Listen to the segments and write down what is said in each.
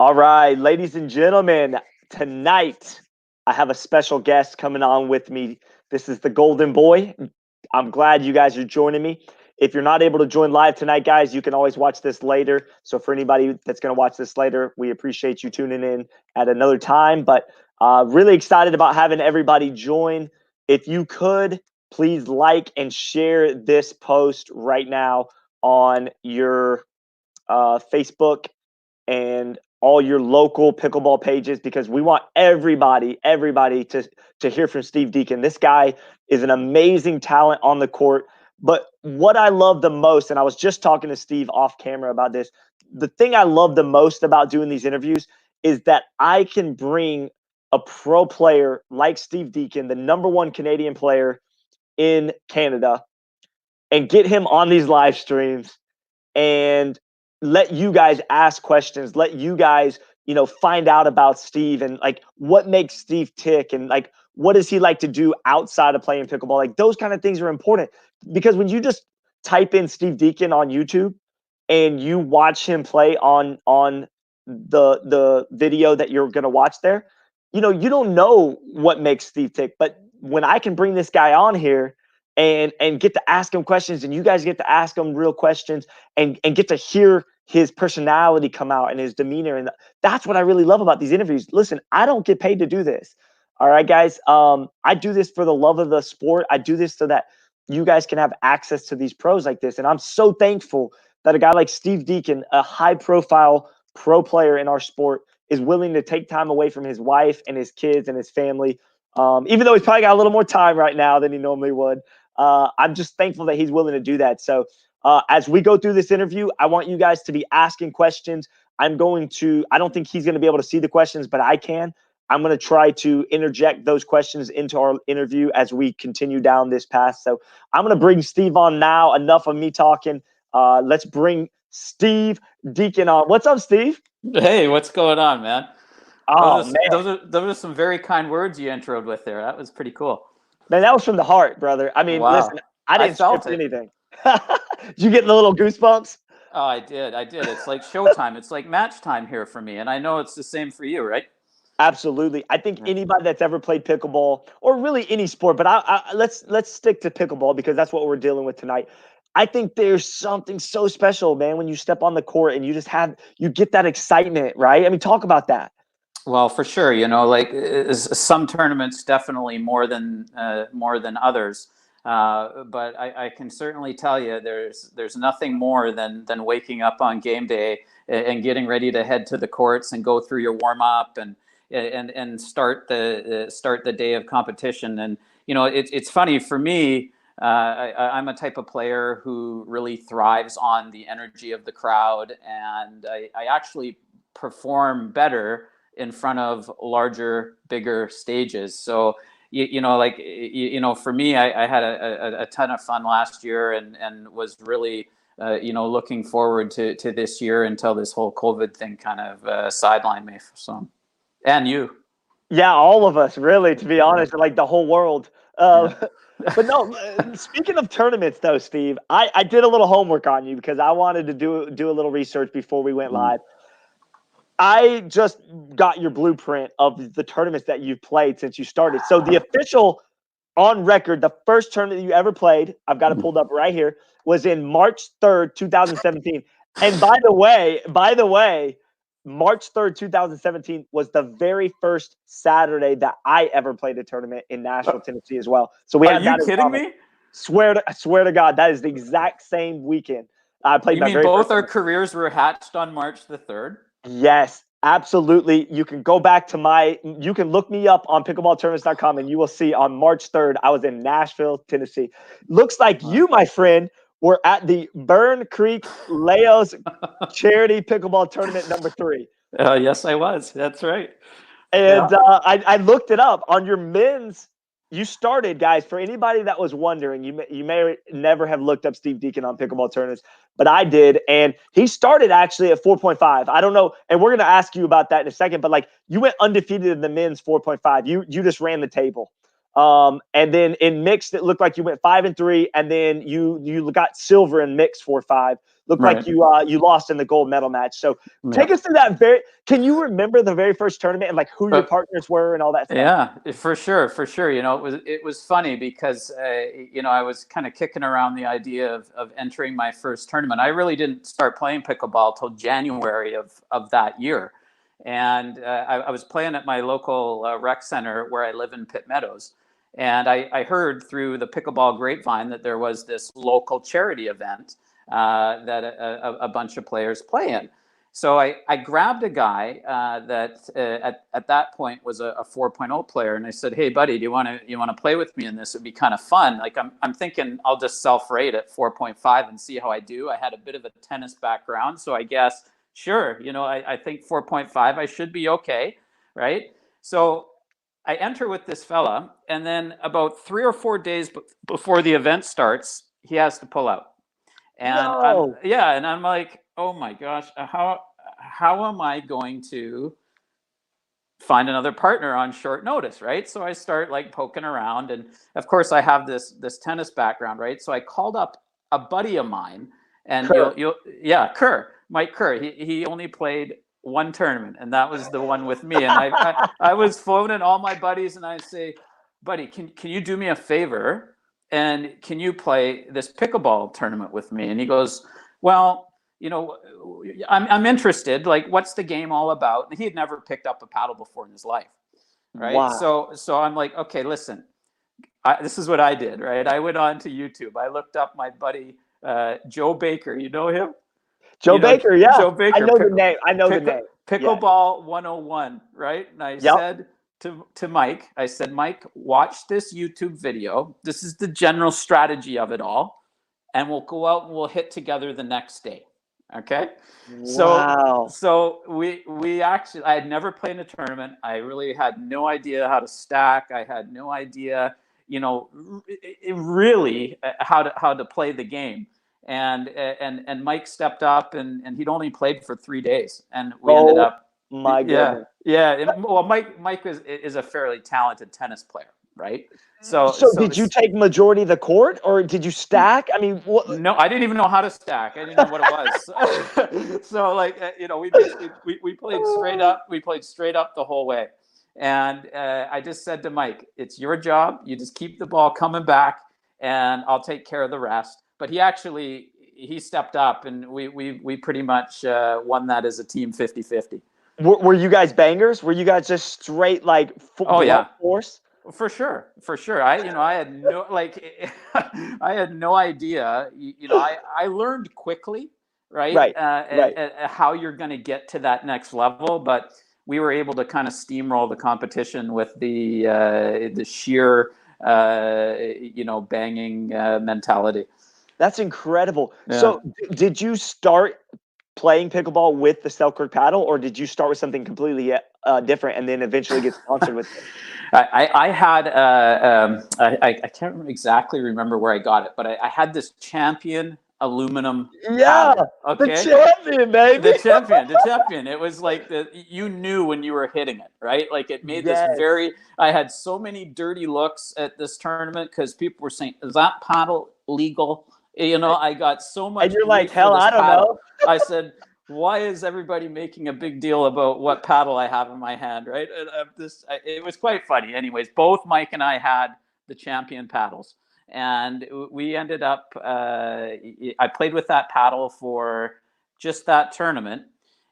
All right, ladies and gentlemen, tonight I have a special guest coming on with me. This is the Golden Boy. I'm glad you guys are joining me. If you're not able to join live tonight, guys, you can always watch this later. So for anybody that's going to watch this later, we appreciate you tuning in at another time. But really excited about having everybody join. If you could, please like and share this post right now on your Facebook and all your local pickleball pages, because we want everybody to hear from Steve Deakin. This guy is an amazing talent on the court. But what I love the most, and I was just talking to Steve off camera about this, the thing I love the most about doing these interviews is that I can bring a pro player like Steve Deakin, the #1 Canadian player in Canada, and get him on these live streams and let you guys ask questions, let you guys, find out about Steve and like what makes Steve tick and like what does he like to do outside of playing pickleball. Like those kind of things are important because when you just type in Steve Deakin on YouTube and you watch him play on the video that you're going to watch there, you don't know what makes Steve tick. But when I can bring this guy on here and get to ask him questions and you guys get to ask him real questions and get to hear his personality come out and his demeanor. And that's what I really love about these interviews. Listen, I don't get paid to do this. All right, guys. I do this for the love of the sport. I do this so that you guys can have access to these pros like this. And I'm so thankful that a guy like Steve Deakin, a high profile pro player in our sport, is willing to take time away from his wife and his kids and his family. Even though he's probably got a little more time right now than he normally would. I'm just thankful that he's willing to do that. So as we go through this interview, I want you guys to be asking questions. I don't think he's going to be able to see the questions, but I can. I'm going to try to interject those questions into our interview as we continue down this path. So I'm going to bring Steve on now. Enough of me talking. Let's bring Steve Deakin on. What's up, Steve? Hey, what's going on, man? Oh, Those are some very kind words you introed with there. That was pretty cool. Man, that was from the heart, brother. I mean, Wow. listen, I didn't felt script it. anything. Did you get the little goosebumps? Oh, I did. It's like showtime. It's like match time here for me, and I know it's the same for you, right? Absolutely. I think anybody that's ever played pickleball or really any sport, but let's stick to pickleball because that's what we're dealing with tonight. I think there's something so special, man, when you step on the court and you get that excitement, right? I mean, talk about that. Well, for sure. Like some tournaments definitely more than others. But I can certainly tell you there's nothing more than waking up on game day and getting ready to head to the courts and go through your warm up and start the day of competition. And it's funny for me. I'm a type of player who really thrives on the energy of the crowd, and I actually perform better in front of larger, bigger stages. So, for me, I had a ton of fun last year and was really, looking forward to this year until this whole COVID thing kind of sidelined me. So, and you. Yeah, all of us, really, to be honest, like the whole world. Yeah. But no, speaking of tournaments, though, Steve, I did a little homework on you because I wanted to do a little research before we went live. I just got your blueprint of the tournaments that you've played since you started. So the official on record, the first tournament that you ever played, I've got it pulled up right here, was in March 3rd, 2017. And by the way, March 3rd, 2017 was the very first Saturday that I ever played a tournament in Nashville, Tennessee as well. So we had that. Are you kidding me? I swear to God, that is the exact same weekend. I played You my mean very both first our tournament. careers were hatched on March the 3rd? Yes, absolutely. You can go back to you can look me up on pickleballtournaments.com and you will see on March 3rd, I was in Nashville, Tennessee. Looks like you, my friend, were at the Burn Creek Leos Charity Pickleball Tournament number 3. Yes, I was. That's right. And I looked it up on your men's. You started, guys, for anybody that was wondering, you may never have looked up Steve Deakin on pickleball tournaments, but I did. And he started actually at 4.5. I don't know. And we're going to ask you about that in a second, but like you went undefeated in the men's 4.5. You just ran the table. And then in mixed, it looked like you went 5-3, and then you got silver in mixed 4.5. looked Right. like you lost in the gold medal match. So take Yeah. us through that can you remember the very first tournament and like who your partners were and all that stuff? Yeah, for sure, for sure. It was funny because I was kind of kicking around the idea of entering my first tournament. I really didn't start playing pickleball till January of that year, and I was playing at my local rec center where I live in Pitt Meadows, and I heard through the pickleball grapevine that there was this local charity event that a bunch of players play in. So I grabbed a guy that at that point was a 4.0 player, and I said, "Hey, buddy, do you want to play with me in this? It'd be kind of fun. Like I'm thinking I'll just self-rate at 4.5 and see how I do. I had a bit of a tennis background, so I guess sure, I think 4.5 I should be okay, right? So I enter with this fella, and then about 3 or 4 days before the event starts, he has to pull out. And No. I'm like, oh my gosh, how am I going to find another partner on short notice, right? So I start like poking around, and of course I have this tennis background, right? So I called up a buddy of mine, and Kerr. Mike Kerr. He only played one tournament, and that was the one with me. And I was phoning all my buddies, and I say, buddy, can you do me a favor? And can you play this pickleball tournament with me? And he goes, well, I'm interested. Like, what's the game all about? And he had never picked up a paddle before in his life, right? Wow. So I'm like, okay, listen, this is what I did, right? I went on to YouTube. I looked up my buddy Joe Baker. You know him? Joe Baker, yeah. Joe Baker. I know the name. The name. Pickleball 101, right? And I said to Mike, I said, Mike, watch this YouTube video. This is the general strategy of it all. And we'll go out and we'll hit together the next day. Okay. Wow. So we actually, I had never played in a tournament. I really had no idea how to stack. I had no idea, really how to play the game. And Mike stepped up, and he'd only played for 3 days, and we ended up. My goodness. Yeah. Well, Mike is a fairly talented tennis player, right? So did you take majority of the court, or did you stack? I mean, what? No, I didn't even know how to stack. I didn't know what it was. So we basically we played straight up. We played straight up the whole way, and I just said to Mike, "It's your job. You just keep the ball coming back, and I'll take care of the rest." But he stepped up, and we pretty much won that as a team 50-50. Were you guys bangers? Were you guys just straight like force? For sure. I had no I had no idea. I learned quickly, right? How you're going to get to that next level, but we were able to kind of steamroll the competition with the sheer banging mentality. That's incredible. Yeah. So did you start playing pickleball with the Selkirk paddle, or did you start with something completely different and then eventually get sponsored with it? I had I can't exactly remember where I got it, but I had this Champion aluminum paddle. Okay? The Champion, baby. The champion. It was like you knew when you were hitting it, right? Like it made this I had so many dirty looks at this tournament because people were saying, is that paddle legal? I got so much. And you're like, hell, I don't know. I said, why is everybody making a big deal about what paddle I have in my hand, right? And it was quite funny. Anyways, both Mike and I had the Champion paddles, and we ended up. I played with that paddle for just that tournament,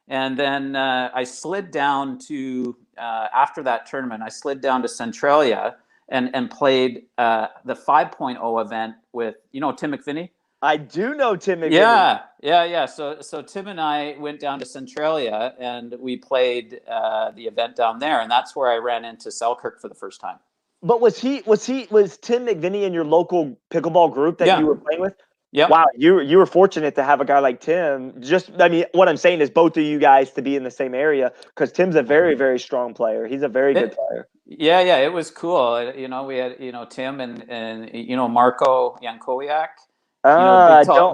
and then I slid down to after that tournament. I slid down to Centralia and played the 5.0 event with Tim McVinney. I do know Tim McVinney. Yeah. So Tim and I went down to Centralia and we played the event down there, and that's where I ran into Selkirk for the first time. But was Tim McVinney in your local pickleball group that you were playing with? Yeah. Wow, you were fortunate to have a guy like Tim. What I'm saying is both of you guys to be in the same area, because Tim's a very, very strong player. He's a very good player. Yeah, it was cool. We had Tim and Marco Jankowiak.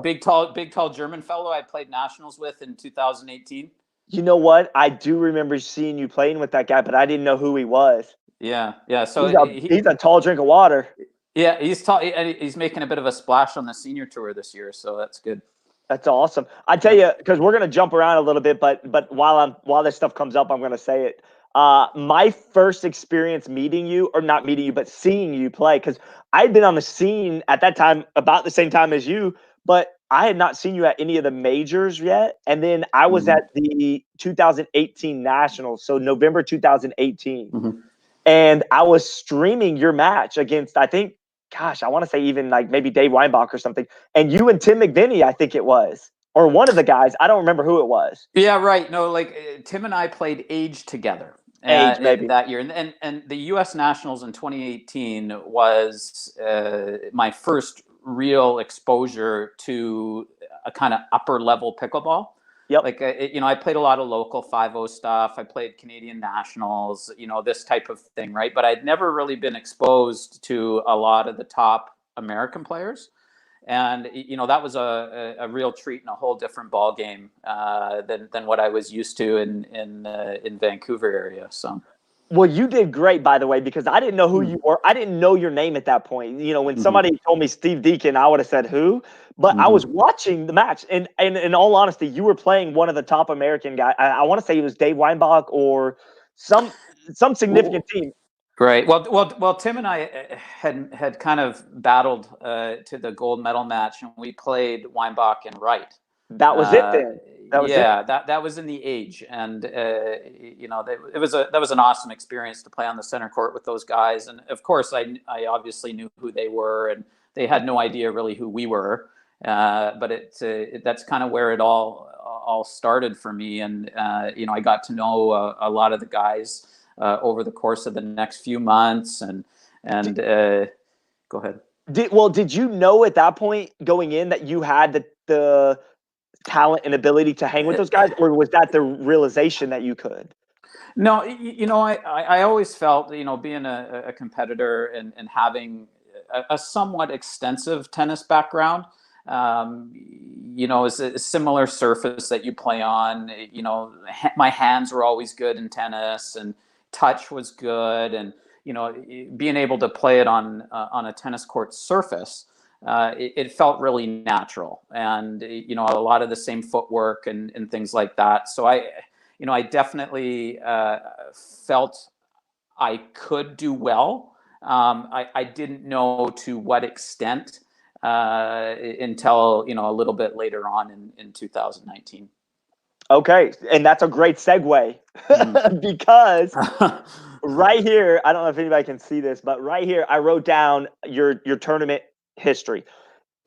Big tall German fellow I played nationals with in 2018. You know what? I do remember seeing you playing with that guy, but I didn't know who he was. Yeah. So he's a tall drink of water. Yeah, he's tall. He's making a bit of a splash on the senior tour this year, so that's good. That's awesome. I tell you, because we're gonna jump around a little bit, but while this stuff comes up, I'm gonna say it. My first experience meeting you, or not meeting you, but seeing you play, because I'd been on the scene at that time about the same time as you, but I had not seen you at any of the majors yet. And then I was Mhm. at the 2018 Nationals, so November 2018. Mhm. And I was streaming your match against, I think, gosh, I want to say even like maybe Dave Weinbach or something. And you and Tim McVinney, I think it was, or one of the guys. I don't remember who it was. Yeah, right. No, like Tim and I played age together Age, maybe. that year, and the U.S. Nationals in 2018 was my first real exposure to a kind of upper level pickleball. Yep. Like I played a lot of local 5-0 stuff. I played Canadian Nationals, this type of thing, right? But I'd never really been exposed to a lot of the top American players. And that was a real treat and a whole different ball game than what I was used to in Vancouver area. So, Well, you did great, by the way, because I didn't know who mm. you were. I didn't know your name at that point. When hmm somebody told me Steve Deakin, I would have said who. But I was hmm watching the match, and in all honesty, you were playing one of the top American guys. I want to say it was Dave Weinbach or some significant team. Right. Well. Tim and I had kind of battled to the gold medal match, and we played Weinbach and Wright. That was it Uh, then. That was it. yeah, that was in the age, and that was an awesome experience to play on the center court with those guys. And of course, I obviously knew who they were, and they had no idea really who we were. But that's kind of where it all started for me, and I got to know a lot of the guys over the course of the next few months, and go ahead. Did you know at that point going in that you had the talent and ability to hang with those guys, or was that the realization that you could? No, I always felt, being a competitor and having a somewhat extensive tennis background, is a similar surface that you play on. My hands were always good in tennis, and touch was good, and being able to play it on a tennis court surface. It felt really natural, and a lot of the same footwork and things like that. So I definitely felt I could do well. I didn't know to what extent until a little bit later on in 2019. Okay, and that's a great segue Mm. because right here, I don't know if anybody can see this, but right here, I wrote down your tournament history.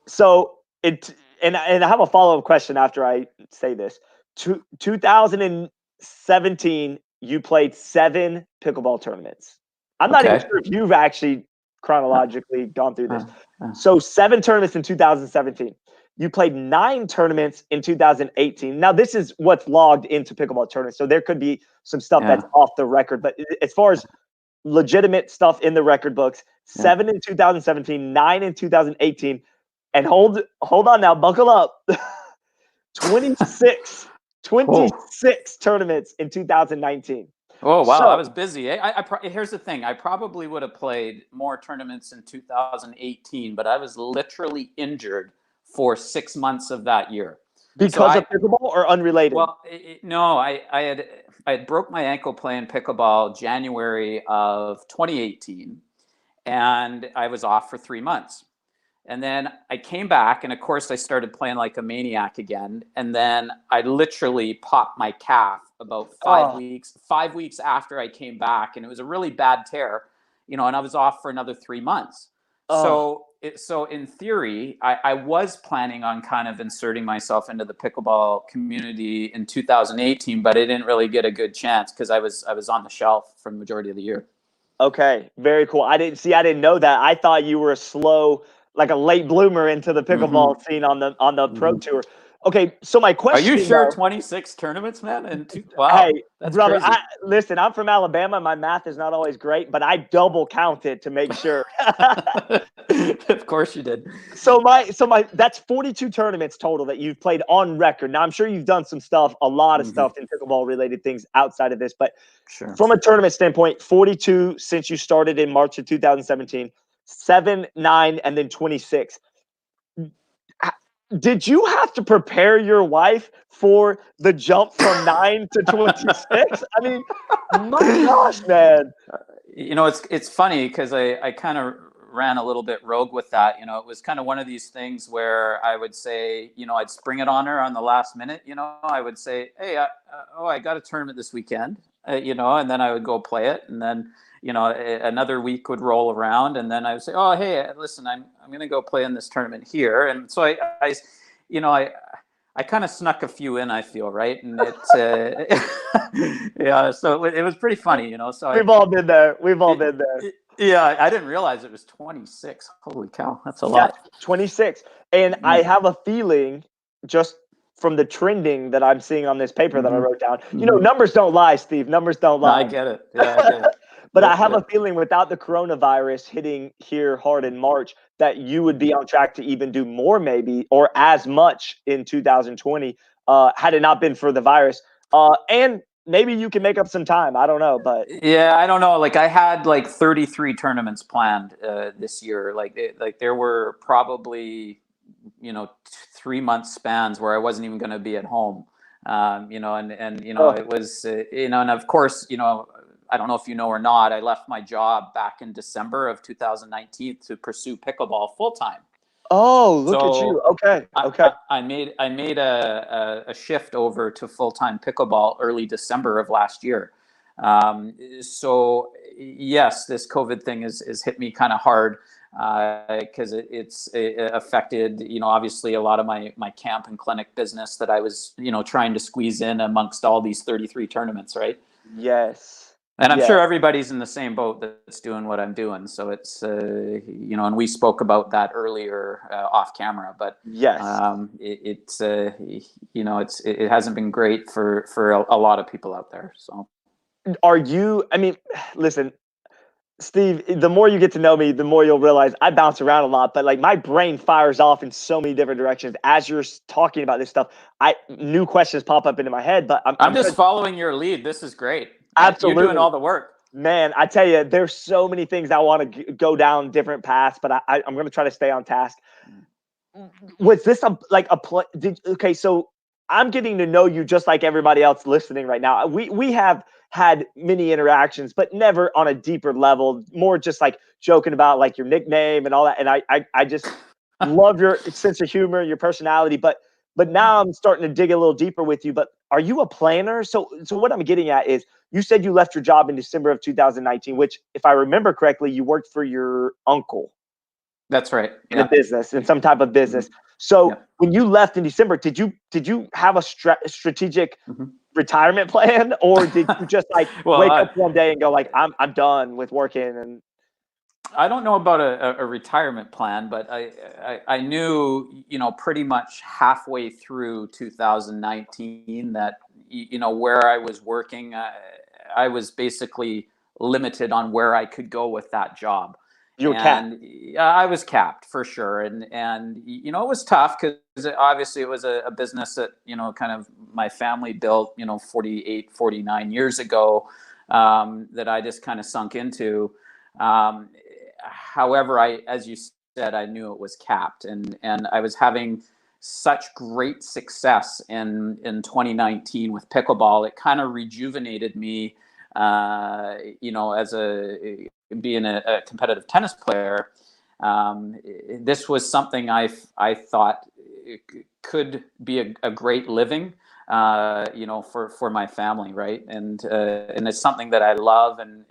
So and I have a follow-up question after I say this. 2017, you played 7 pickleball tournaments. I'm not even Okay. sure if you've actually chronologically gone through this. Uh, So 7 tournaments in 2017. You played 9 tournaments in 2018. Now, this is what's logged into pickleball tournaments. So there could be some stuff yeah. that's off the record. But as far as legitimate stuff in the record books, Yeah. 7 in 2017, 9 in 2018. And hold on now, buckle up. 26 Oh. tournaments in 2019. Oh wow, I So was busy. Here's the thing: I probably would have played more tournaments in 2018, but I was literally injured for 6 months of that year. So because of pickleball or unrelated? no, I had broke my ankle playing pickleball January of 2018, and I was off for 3 months. And then I came back, and of course, I started playing like a maniac again. And then I literally popped my calf about five Oh, weeks, 5 weeks after I came back, and it was a really bad tear, and I was off for another 3 months. oh. So in theory, I was planning on kind of inserting myself into the pickleball community in 2018, but I didn't really get a good chance because I was on the shelf for the majority of the year. Okay, very cool. I didn't know that. I thought you were like a late bloomer into the hmm pickleball scene on the pro hmm tour. Okay, so my Are you question sure though, 26 tournaments, man? Wow, hey, that's brother, crazy. listen, I'm from Alabama. My math is not always great, but I double counted to make sure. Of course you did. So my that's 42 tournaments total that you've played on record. Now I'm sure you've done some stuff, a lot of hmm stuff in pickleball related things outside of this, but Sure. from a tournament standpoint, 42 since you started in March of 2017, 7, 9, and then 26. Did you have to prepare your wife for the jump from 9 to 26? I mean, my gosh, man. It's funny because I kind of ran a little bit rogue with that. It was kind of one of these things where I would say, I'd spring it on her on the last minute. I would say, hey, I got a tournament this weekend, and then I would go play it, and then another week would roll around, and then I would say, oh, hey, listen, I'm going to go play in this tournament here, and so I kind of snuck a few in, I feel, right? And yeah, so it was pretty funny, So We've all been there. We've all been there. Yeah, I didn't realize it was 26. Holy cow, that's a Yeah, lot. 26. And I have a feeling, just from the trending that I'm seeing on this paper that I wrote down, numbers don't lie, Steve. Numbers don't No, lie. I get it. Yeah, I get it. But I have a feeling without the coronavirus hitting here hard in March, that you would be on track to even do more, maybe, or as much in 2020, had it not been for the virus. And maybe you can make up some time. I don't know, but Yeah, I don't know. Like I had like 33 tournaments planned this year. Like there were probably 3 month spans where I wasn't even going to be at home. And it was and of course I don't know if you know or not, I left my job back in December of 2019 to pursue pickleball full time. oh, look at you. So Okay. Okay. I made a shift over to full time pickleball early December of last year. So yes, this COVID thing is hit me kind of hard because it affected obviously a lot of my camp and clinic business that I was trying to squeeze in amongst all these 33 tournaments, right? Yes. And I'm Yes. sure everybody's in the same boat that's doing what I'm doing. So it's, and we spoke about that earlier off camera, but Yes. it hasn't been great for a lot of people out there. So Are you, I mean, listen, Steve, the more you get to know me, the more you'll realize I bounce around a lot, but like my brain fires off in so many different directions as you're talking about this stuff. New questions pop up into my head, but I'm just following your lead. This is great. You're doing absolutely, all the work. man. I tell you, there's so many things I want to go down different paths, but I'm going to try to stay on task. Was this okay, so I'm getting to know you just like everybody else listening right now. We have had many interactions, but never on a deeper level, more just like joking about like your nickname and all that. And I just love your sense of humor, your personality, but now I'm starting to dig a little deeper with you. But are you a planner? So what I'm getting at is, you said you left your job in December of 2019, which, if I remember correctly, you worked for your uncle. That's right. In a business, in some type of business. So when you left in December, did you have a strategic retirement plan, or did you just like wake up one day and go like, I'm done with working? And I don't know about a retirement plan, but I knew, pretty much halfway through 2019 that, where I was working, I was basically limited on where I could go with that job. you were capped. I was capped for sure. And it was tough because obviously it was a business that, kind of my family built, 48, 49 years ago, that I just kind of sunk into. However, as you said, I knew it was capped, and I was having such great success in 2019 with pickleball. It kind of rejuvenated me, as being a competitive tennis player. This was something I thought could be a great living, for my family, right? And it's something that I love, and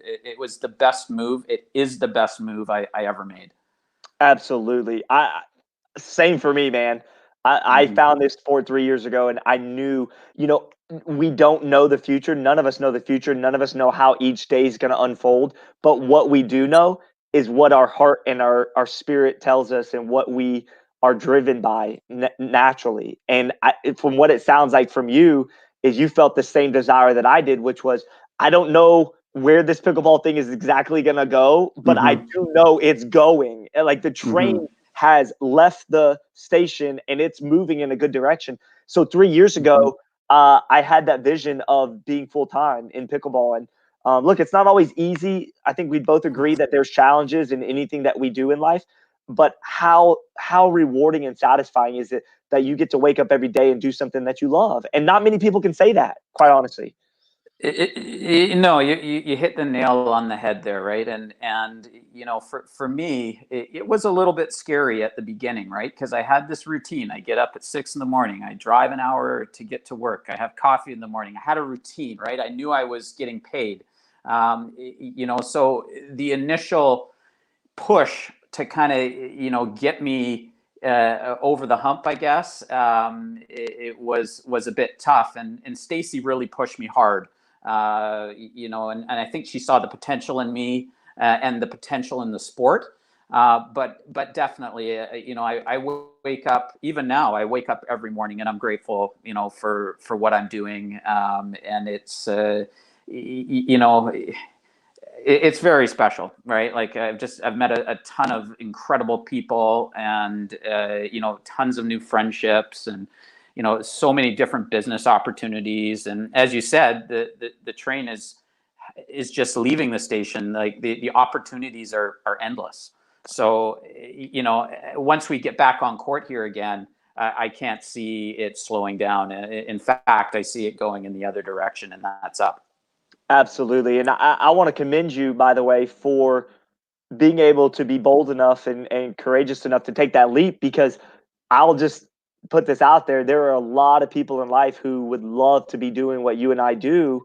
it was the best move. It is the best move I ever made. Absolutely. Same for me, man. I found this sport 3 years ago, and I knew, we don't know the future. None of us know the future. None of us know how each day is going to unfold. But what we do know is what our heart and our spirit tells us, and what we are driven by naturally. And from what it sounds like from you, is you felt the same desire that I did, which was, I don't know where this pickleball thing is exactly going to go, but I do know it's going. And like the train has left the station and it's moving in a good direction. So 3 years ago, I had that vision of being full-time in pickleball. And look, it's not always easy. I think we both agree that there's challenges in anything that we do in life. but how rewarding and satisfying is it that you get to wake up every day and do something that you love? And not many people can say that, quite honestly. No, you hit the nail on the head there, right? And you know, for me, it was a little bit scary at the beginning, right? Because I had this routine. I get up at 6 in the morning. I drive an hour to get to work. I have coffee in the morning. I had a routine, right? I knew I was getting paid. You know, so the initial push to kind of, you know, get me over the hump, I guess, it was a bit tough. And Stacy really pushed me hard. You know, and I think she saw the potential in me and the potential in the sport. But definitely, you know, I wake up, even now, I wake up every morning and I'm grateful, you know, for what I'm doing. And it's, you know, it's very special, right? Like I've met a ton of incredible people and, you know, tons of new friendships and, you know, so many different business opportunities. And as you said, the train is just leaving the station. Like the opportunities are endless. So, you know, once we get back on court here again, I can't see it slowing down. In fact, I see it going in the other direction, and that's up. Absolutely. And I want to commend you, by the way, for being able to be bold enough and courageous enough to take that leap, because I'll just put this out there. There are a lot of people in life who would love to be doing what you and I do,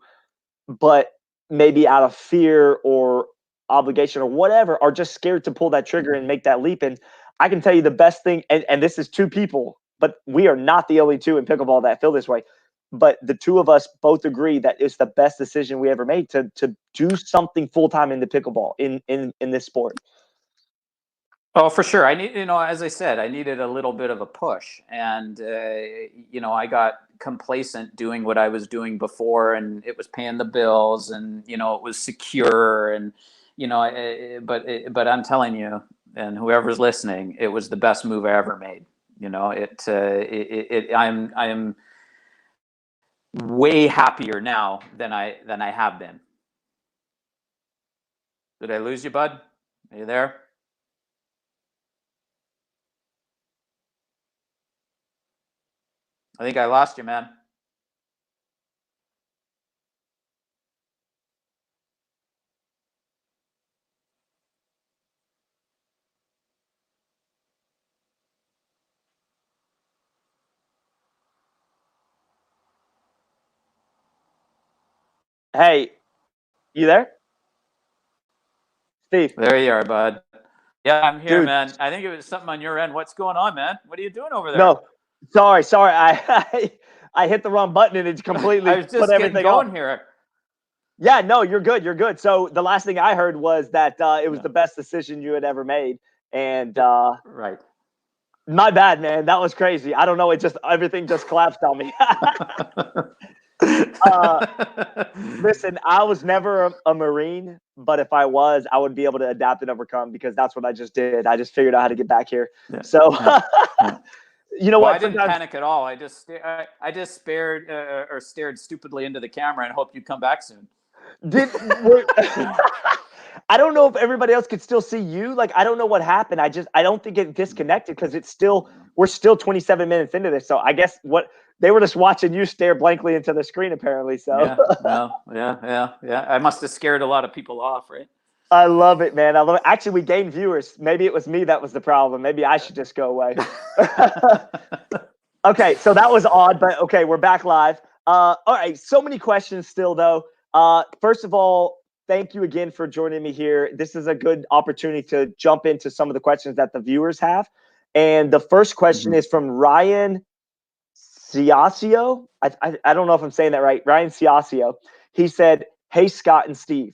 but maybe out of fear or obligation or whatever, are just scared to pull that trigger and make that leap. And I can tell you the best thing, and this is two people, but we are not the only two in pickleball that feel this way. But the two of us both agree that it's the best decision we ever made to do something full time into pickleball in this sport. Oh, for sure. I need, you know, as I said, I needed a little bit of a push, and you know, I got complacent doing what I was doing before, and it was paying the bills, and you know, it was secure, and you know, but I'm telling you, and whoever's listening, it was the best move I ever made. You know, I'm way happier now than I have been. Did I lose you, bud? Are you there? I think I lost you, man. Hey, you there? Steve, There you are, bud. Yeah, I'm here, dude. man. I think it was something on your end. What's going on, man? What are you doing over there? No, sorry. I hit the wrong button and it I completely was put just getting everything off. going here. Yeah, no, you're good. You're good. So the last thing I heard was that it was the best decision you had ever made, and Right. my bad, man. That was crazy. I don't know. It just everything just collapsed on me. Listen, I was never a Marine, but if I was, I would be able to adapt and overcome, because that's what I just did. I just figured out how to get back here. Yeah, So, yeah. you know Well, what? I didn't Sometimes panic at all. I just spared or stared stupidly into the camera and hoped you'd come back soon. did I don't know if everybody else could still see you. Like, I don't know what happened. I don't think it disconnected, because we're still 27 minutes into this. So I guess what they were just watching you stare blankly into the screen, apparently. So Yeah, well, yeah. I must have scared a lot of people off, right? I love it, man. I love it. Actually, we gained viewers. Maybe it was me that was the problem. Maybe I should just go away. Okay, so that was odd, but okay, we're back live. All right, so many questions still, though. First of all, thank you again for joining me here. This is a good opportunity to jump into some of the questions that the viewers have. And the first question is from Ryan Ciasio. I don't know if I'm saying that right. Ryan Ciasio. He said, "Hey, Scott and Steve.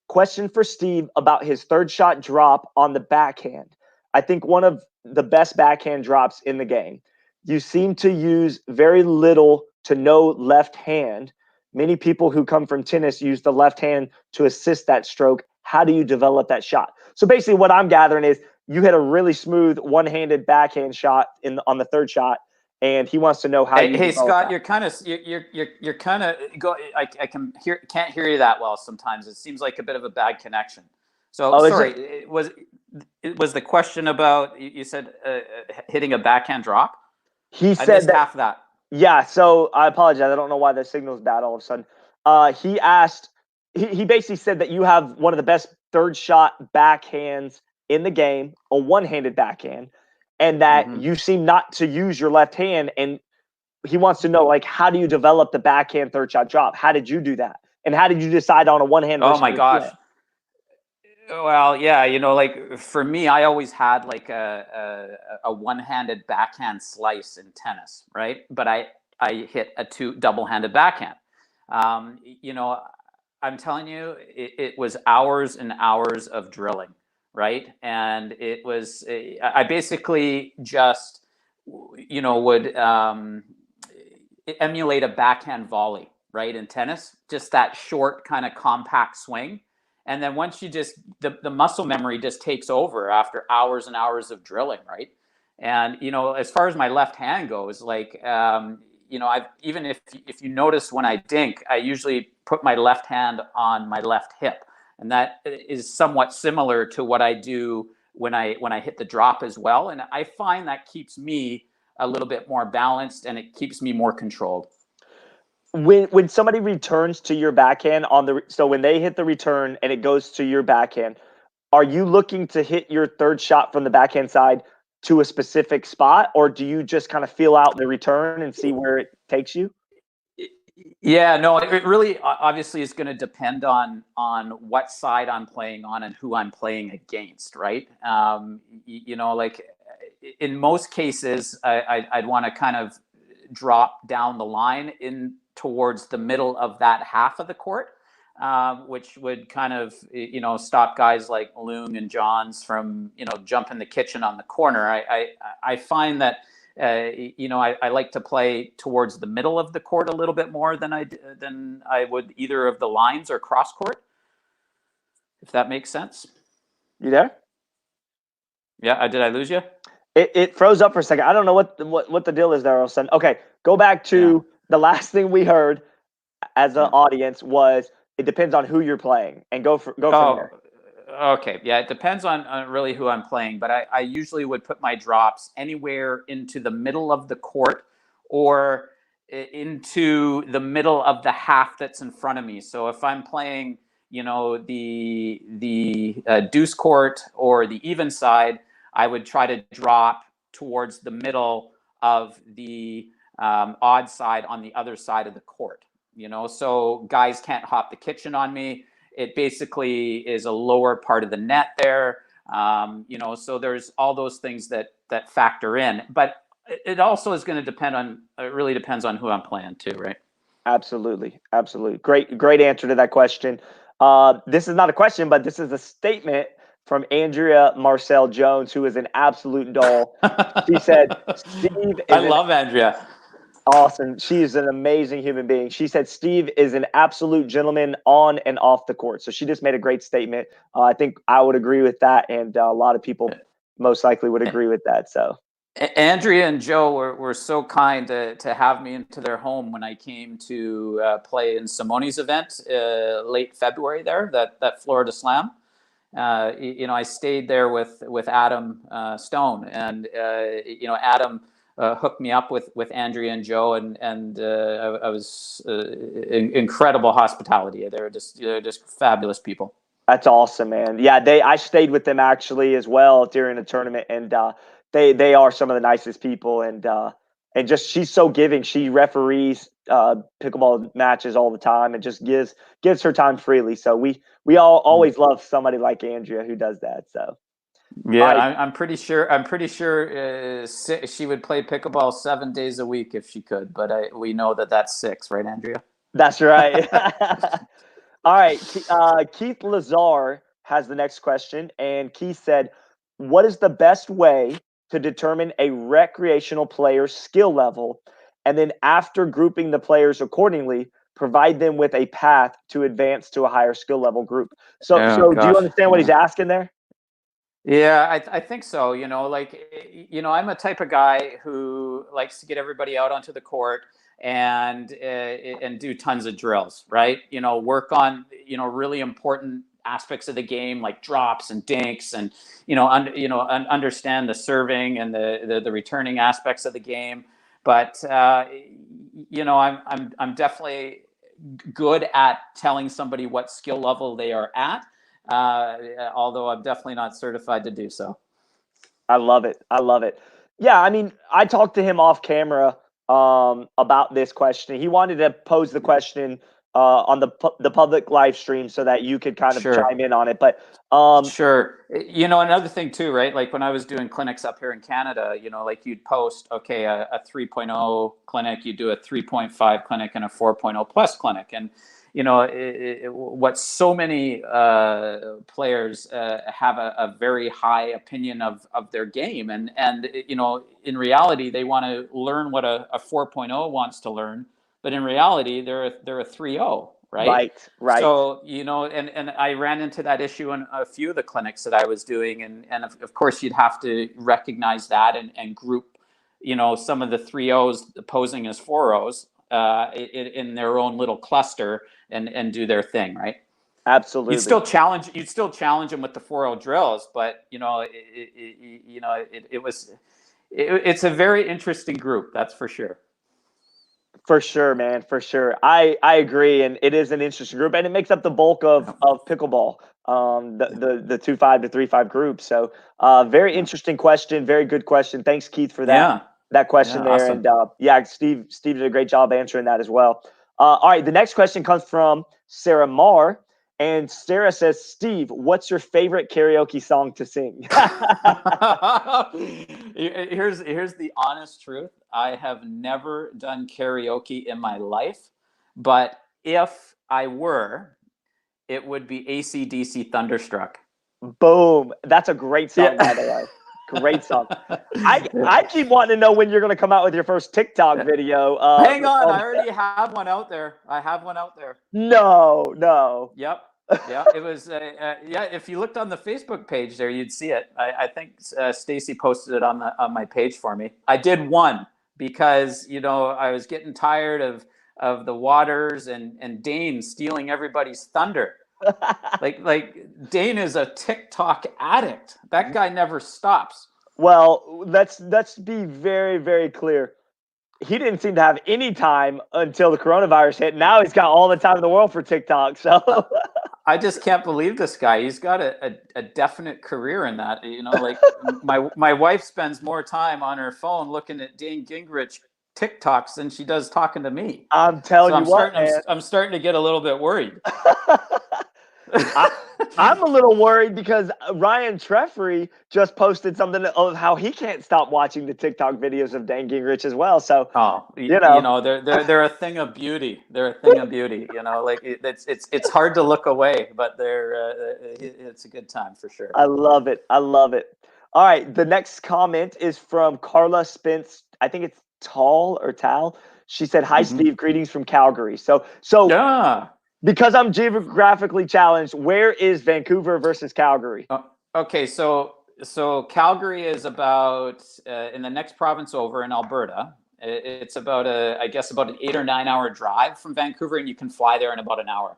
Question for Steve about his third shot drop on the backhand. I think one of the best backhand drops in the game. You seem to use very little to no left hand. Many people who come from tennis use the left hand to assist that stroke. How do you develop that shot?" So basically what I'm gathering is you had a really smooth one-handed backhand shot on the third shot, and he wants to know how you Hey, develop Scott, that. you're kind of go. I can't hear you that well sometimes. It seems like a bit of a bad connection. So Oh, is sorry. it? it was the question about, you said hitting a backhand drop? He I said missed that. half of that. Yeah, so I apologize. I don't know why the signal's bad all of a sudden. He asked, he basically said that you have one of the best third shot backhands in the game, a one-handed backhand, and that Mhm. you seem not to use your left hand. And he wants to know, like, how do you develop the backhand third shot drop? How did you do that? And how did you decide on a one hand Oh versus my a gosh. two-hand? Well, yeah, like for me, I always had like a one-handed backhand slice in tennis, right? But I hit a double-handed backhand. You know, I'm telling you, it was hours and hours of drilling, right? And it was, I basically just, would emulate a backhand volley, right? In tennis, just that short kind of compact swing. And then once you just, the muscle memory just takes over after hours and hours of drilling, right? And, as far as my left hand goes, like, I've, even if you notice when I dink, I usually put my left hand on my left hip. And that is somewhat similar to what I do when I hit the drop as well. And I find that keeps me a little bit more balanced and it keeps me more controlled. When somebody returns to your backhand so when they hit the return and it goes to your backhand, are you looking to hit your third shot from the backhand side to a specific spot, or do you just kind of feel out the return and see where it takes you? Yeah, no, it really obviously is going to depend on what side I'm playing on and who I'm playing against, right? Like in most cases, I'd want to kind of drop down the line in towards the middle of that half of the court, which would kind of stop guys like Loong and Johns from jumping the kitchen on the corner. I find that I like to play towards the middle of the court a little bit more than I would either of the lines or cross court, if that makes sense. You there? Yeah, did I lose you? It froze up for a second. I don't know what the deal is there all of a sudden. Okay, go back Yeah. to the last thing we heard as an Yeah. audience was it depends on who you're playing, and go from Oh, there. okay. Yeah, it depends on really who I'm playing, but I usually would put my drops anywhere into the middle of the court or into the middle of the half that's in front of me. So if I'm playing, the deuce court or the even side, I would try to drop towards the middle of the odd side on the other side of the court. So guys can't hop the kitchen on me. It basically is a lower part of the net there. So there's all those things that factor in, but it also is going to depend on, it really depends on who I'm playing too, right? Absolutely, absolutely. Great answer to that question. This is not a question, but this is a statement from Andrea Marcel Jones, who is an absolute doll. She said, "Steve I is an love Andrea. awesome. She is an amazing human being." She said, "Steve is an absolute gentleman on and off the court." So she just made a great statement. I think I would agree with that, and a lot of people most likely would agree with that. So Andrea and Joe were so kind to have me into their home when I came to play in Simone's event late February there, that Florida Slam. I stayed there with Adam Stone, and Adam hooked me up with Andrea and Joe, and I was incredible hospitality. They're just fabulous people. that's awesome, man. Yeah, I stayed with them actually as well during the tournament, and they are some of the nicest people, and just she's so giving. She referees pickleball matches all the time, and just gives her time freely. So we all always love somebody like Andrea who does that. So all Yeah, right, I'm pretty sure. I'm pretty sure she would play pickleball 7 days a week if she could. But we know that that's six, right, Andrea? that's right. All right, Keith Lazar has the next question, and Keith said, "What is the best way to determine a recreational player's skill level, and then after grouping the players accordingly, provide them with a path to advance to a higher skill level group?" So, Oh so do you gosh, understand what yeah. he's asking there? Yeah, I think so. I'm a type of guy who likes to get everybody out onto the court and do tons of drills, right? Work on really important aspects of the game like drops and dinks, and understand the serving and the returning aspects of the game. But I'm definitely good at telling somebody what skill level they are at, although I'm definitely not certified to do so. I love it. I love it. Yeah, I mean, I talked to him off camera about this question. He wanted to pose the question on the public live stream so that you could kind of Sure. chime in on it. But Sure. Another thing too, right? Like when I was doing clinics up here in Canada, like you'd post, okay, a 3.0 clinic, you do a 3.5 clinic and a 4.0 plus clinic. And, what so many players have a very high opinion of their game. And in reality, they want to learn what a 4.0 wants to learn. But in reality, they're a 3.0. Right. So, and I ran into that issue in a few of the clinics that I was doing. And of course, you'd have to recognize that and group, some of the 3.0s posing as 4.0s in their own little cluster and do their thing. Right. Absolutely. You'd still challenge them with the 4.0 drills, but it's a very interesting group. That's for sure. For sure, man. For sure. I agree. And it is an interesting group, and it makes up the bulk of pickleball, the 2.5 to 3.5 group. So very interesting question. Very good question. Thanks, Keith, for that question there. Awesome. And Steve did a great job answering that as well. All right. The next question comes from Sarah Marr. And Sarah says, Steve, what's your favorite karaoke song to sing? Here's the honest truth. I have never done karaoke in my life, but if I were, it would be AC/DC Thunderstruck. Boom. That's a great song, by the way. Great song. I keep wanting to know when you're going to come out with your first TikTok video. Hang on. I already have one out there. No. Yep. Yeah, it was. If you looked on the Facebook page there, you'd see it. I think Stacy posted it on my page for me. I did one because I was getting tired of the Waters and Dane stealing everybody's thunder. like Dane is a TikTok addict. That guy never stops. Well, let's be very, very clear. He didn't seem to have any time until the coronavirus hit. Now he's got all the time in the world for TikTok. So I just can't believe this guy. He's got a definite career in that. Like my wife spends more time on her phone looking at Dane Gingrich TikToks than she does talking to me. I'm telling you what, man. I'm starting to get a little bit worried. I'm a little worried because Ryan Treffery just posted something of how he can't stop watching the TikTok videos of Dan Gingrich as well. So, they're a thing of beauty. They're a thing of beauty. Like it's hard to look away, but it's a good time for sure. I love it. All right, the next comment is from Carla Spence. I think it's Tal. She said, "Hi, Steve. Greetings from Calgary." So yeah. Because I'm geographically challenged, where is Vancouver versus Calgary? Okay, so Calgary is about in the next province over in Alberta. It's about an 8 or 9 hour drive from Vancouver, and you can fly there in about an hour.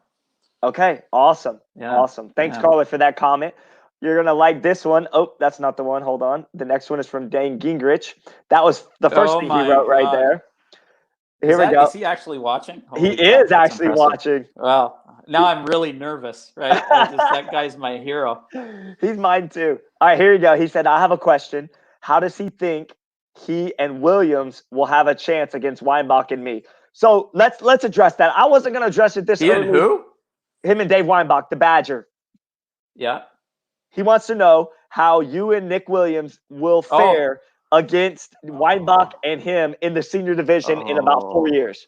Okay, awesome. Yeah. Awesome. Thanks, Carla, for that comment. You're going to like this one. Oh, that's not the one. Hold on. The next one is from Dane Gingrich. That was the first thing he wrote right there. Here we go. Is he actually watching? He is actually watching. Well, now I'm really nervous, right? That guy's my hero. He's mine too. All right, here you go. He said, I have a question. How does he think he and Williams will have a chance against Weinbach and me? So let's address that. I wasn't going to address it this early. And who? Him and Dave Weinbach, the Badger. Yeah. He wants to know how you and Nick Williams will fare against Weinbach and him in the senior division in about 4 years.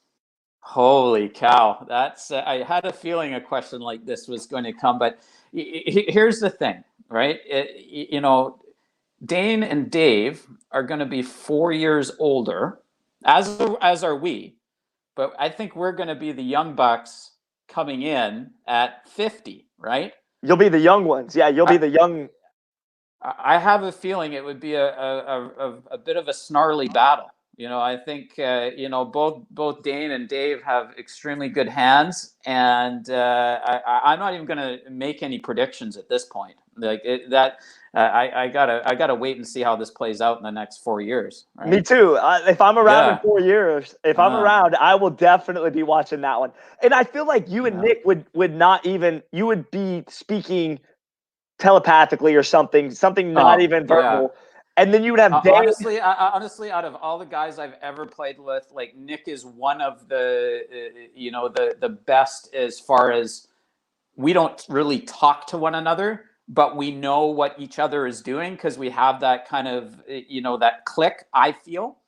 Holy cow. That's I had a feeling a question like this was going to come, but here's the thing, right? Dane and Dave are going to be 4 years older, as are we, but I think we're going to be the young bucks coming in at 50, right? You'll be the young ones. Yeah, you'll be the young. I have a feeling it would be a bit of a snarly battle. I think both Dane and Dave have extremely good hands, and I'm not even going to make any predictions at this point. I gotta wait and see how this plays out in the next 4 years. Right? Me too. If I'm around in Yeah. 4 years, if I'm around, I will definitely be watching that one. And I feel like you and Nick would not even, you would be speaking telepathically or something not even verbal. And then you would have Dane. Honestly, out of all the guys I've ever played with, like Nick is one of the best as far as we don't really talk to one another, but we know what each other is doing because we have that kind of that click. I feel,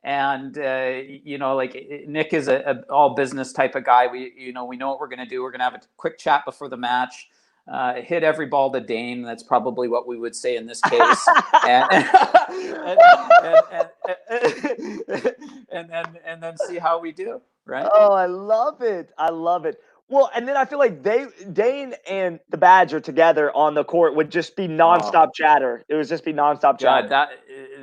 and like Nick is a all business type of guy. We know what we're gonna do. We're gonna have a quick chat before the match. Hit every ball to Dane. That's probably what we would say in this case. And then see how we do. Right? Oh, I love it. I love it. Well, and then I feel like Dane and the Badger together on the court would just be nonstop chatter. It would just be nonstop chatter. God,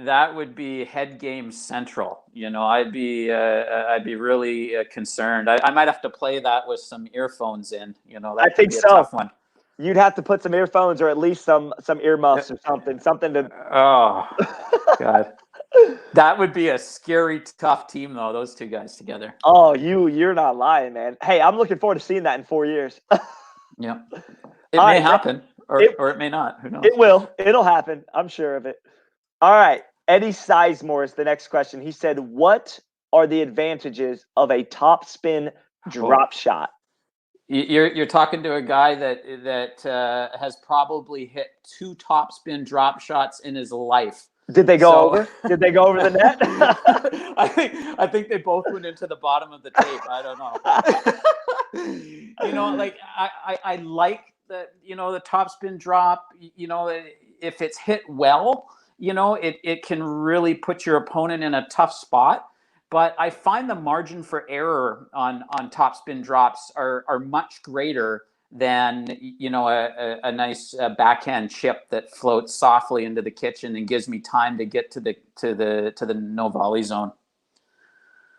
that would be head game central. I'd be really concerned. I might have to play that with some earphones in. That I think be a so. tough one. You'd have to put some earphones or at least some earmuffs or something to. Oh, God. That would be a scary, tough team, though, those two guys together. Oh, you're not lying, man. Hey, I'm looking forward to seeing that in 4 years. Yeah. It may happen, or it may not. Who knows? It will. It'll happen. I'm sure of it. All right. Eddie Sizemore is the next question. He said, what are the advantages of a topspin drop shot? You're talking to a guy that has probably hit 2 topspin drop shots in his life. Did they go over? Did they go over the net? I think they both went into the bottom of the tape. I don't know. Like I like the the topspin drop. If it's hit well, it can really put your opponent in a tough spot. But I find the margin for error on topspin drops are much greater than a nice backhand chip that floats softly into the kitchen and gives me time to get to the no volley zone.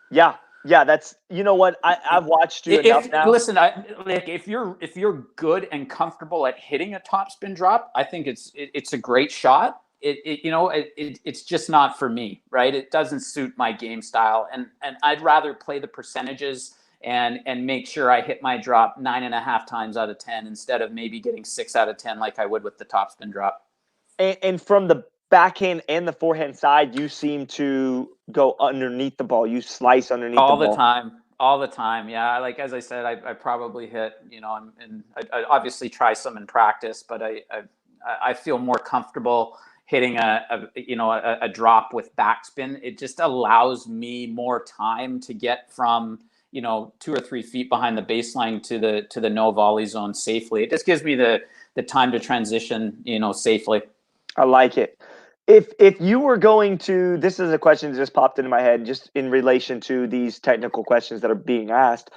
Yeah, that's what I've watched you enough now. Listen, if you're good and comfortable at hitting a topspin drop, I think it's a great shot. It's just not for me, right? It doesn't suit my game style, and I'd rather play the percentages and make sure I hit my drop 9.5 times out of 10 instead of maybe getting 6 out of 10 like I would with the topspin drop. And from the backhand and the forehand side, you seem to go underneath the ball. You slice underneath all the ball. All the time. Yeah. Like, as I said, I probably hit, and I obviously try some in practice, but I feel more comfortable hitting a drop with backspin. It just allows me more time to get from 2 or 3 feet behind the baseline to the no volley zone safely. It just gives me the time to transition safely. I like it. If you were going to, this is a question that just popped into my head just in relation to these technical questions that are being asked.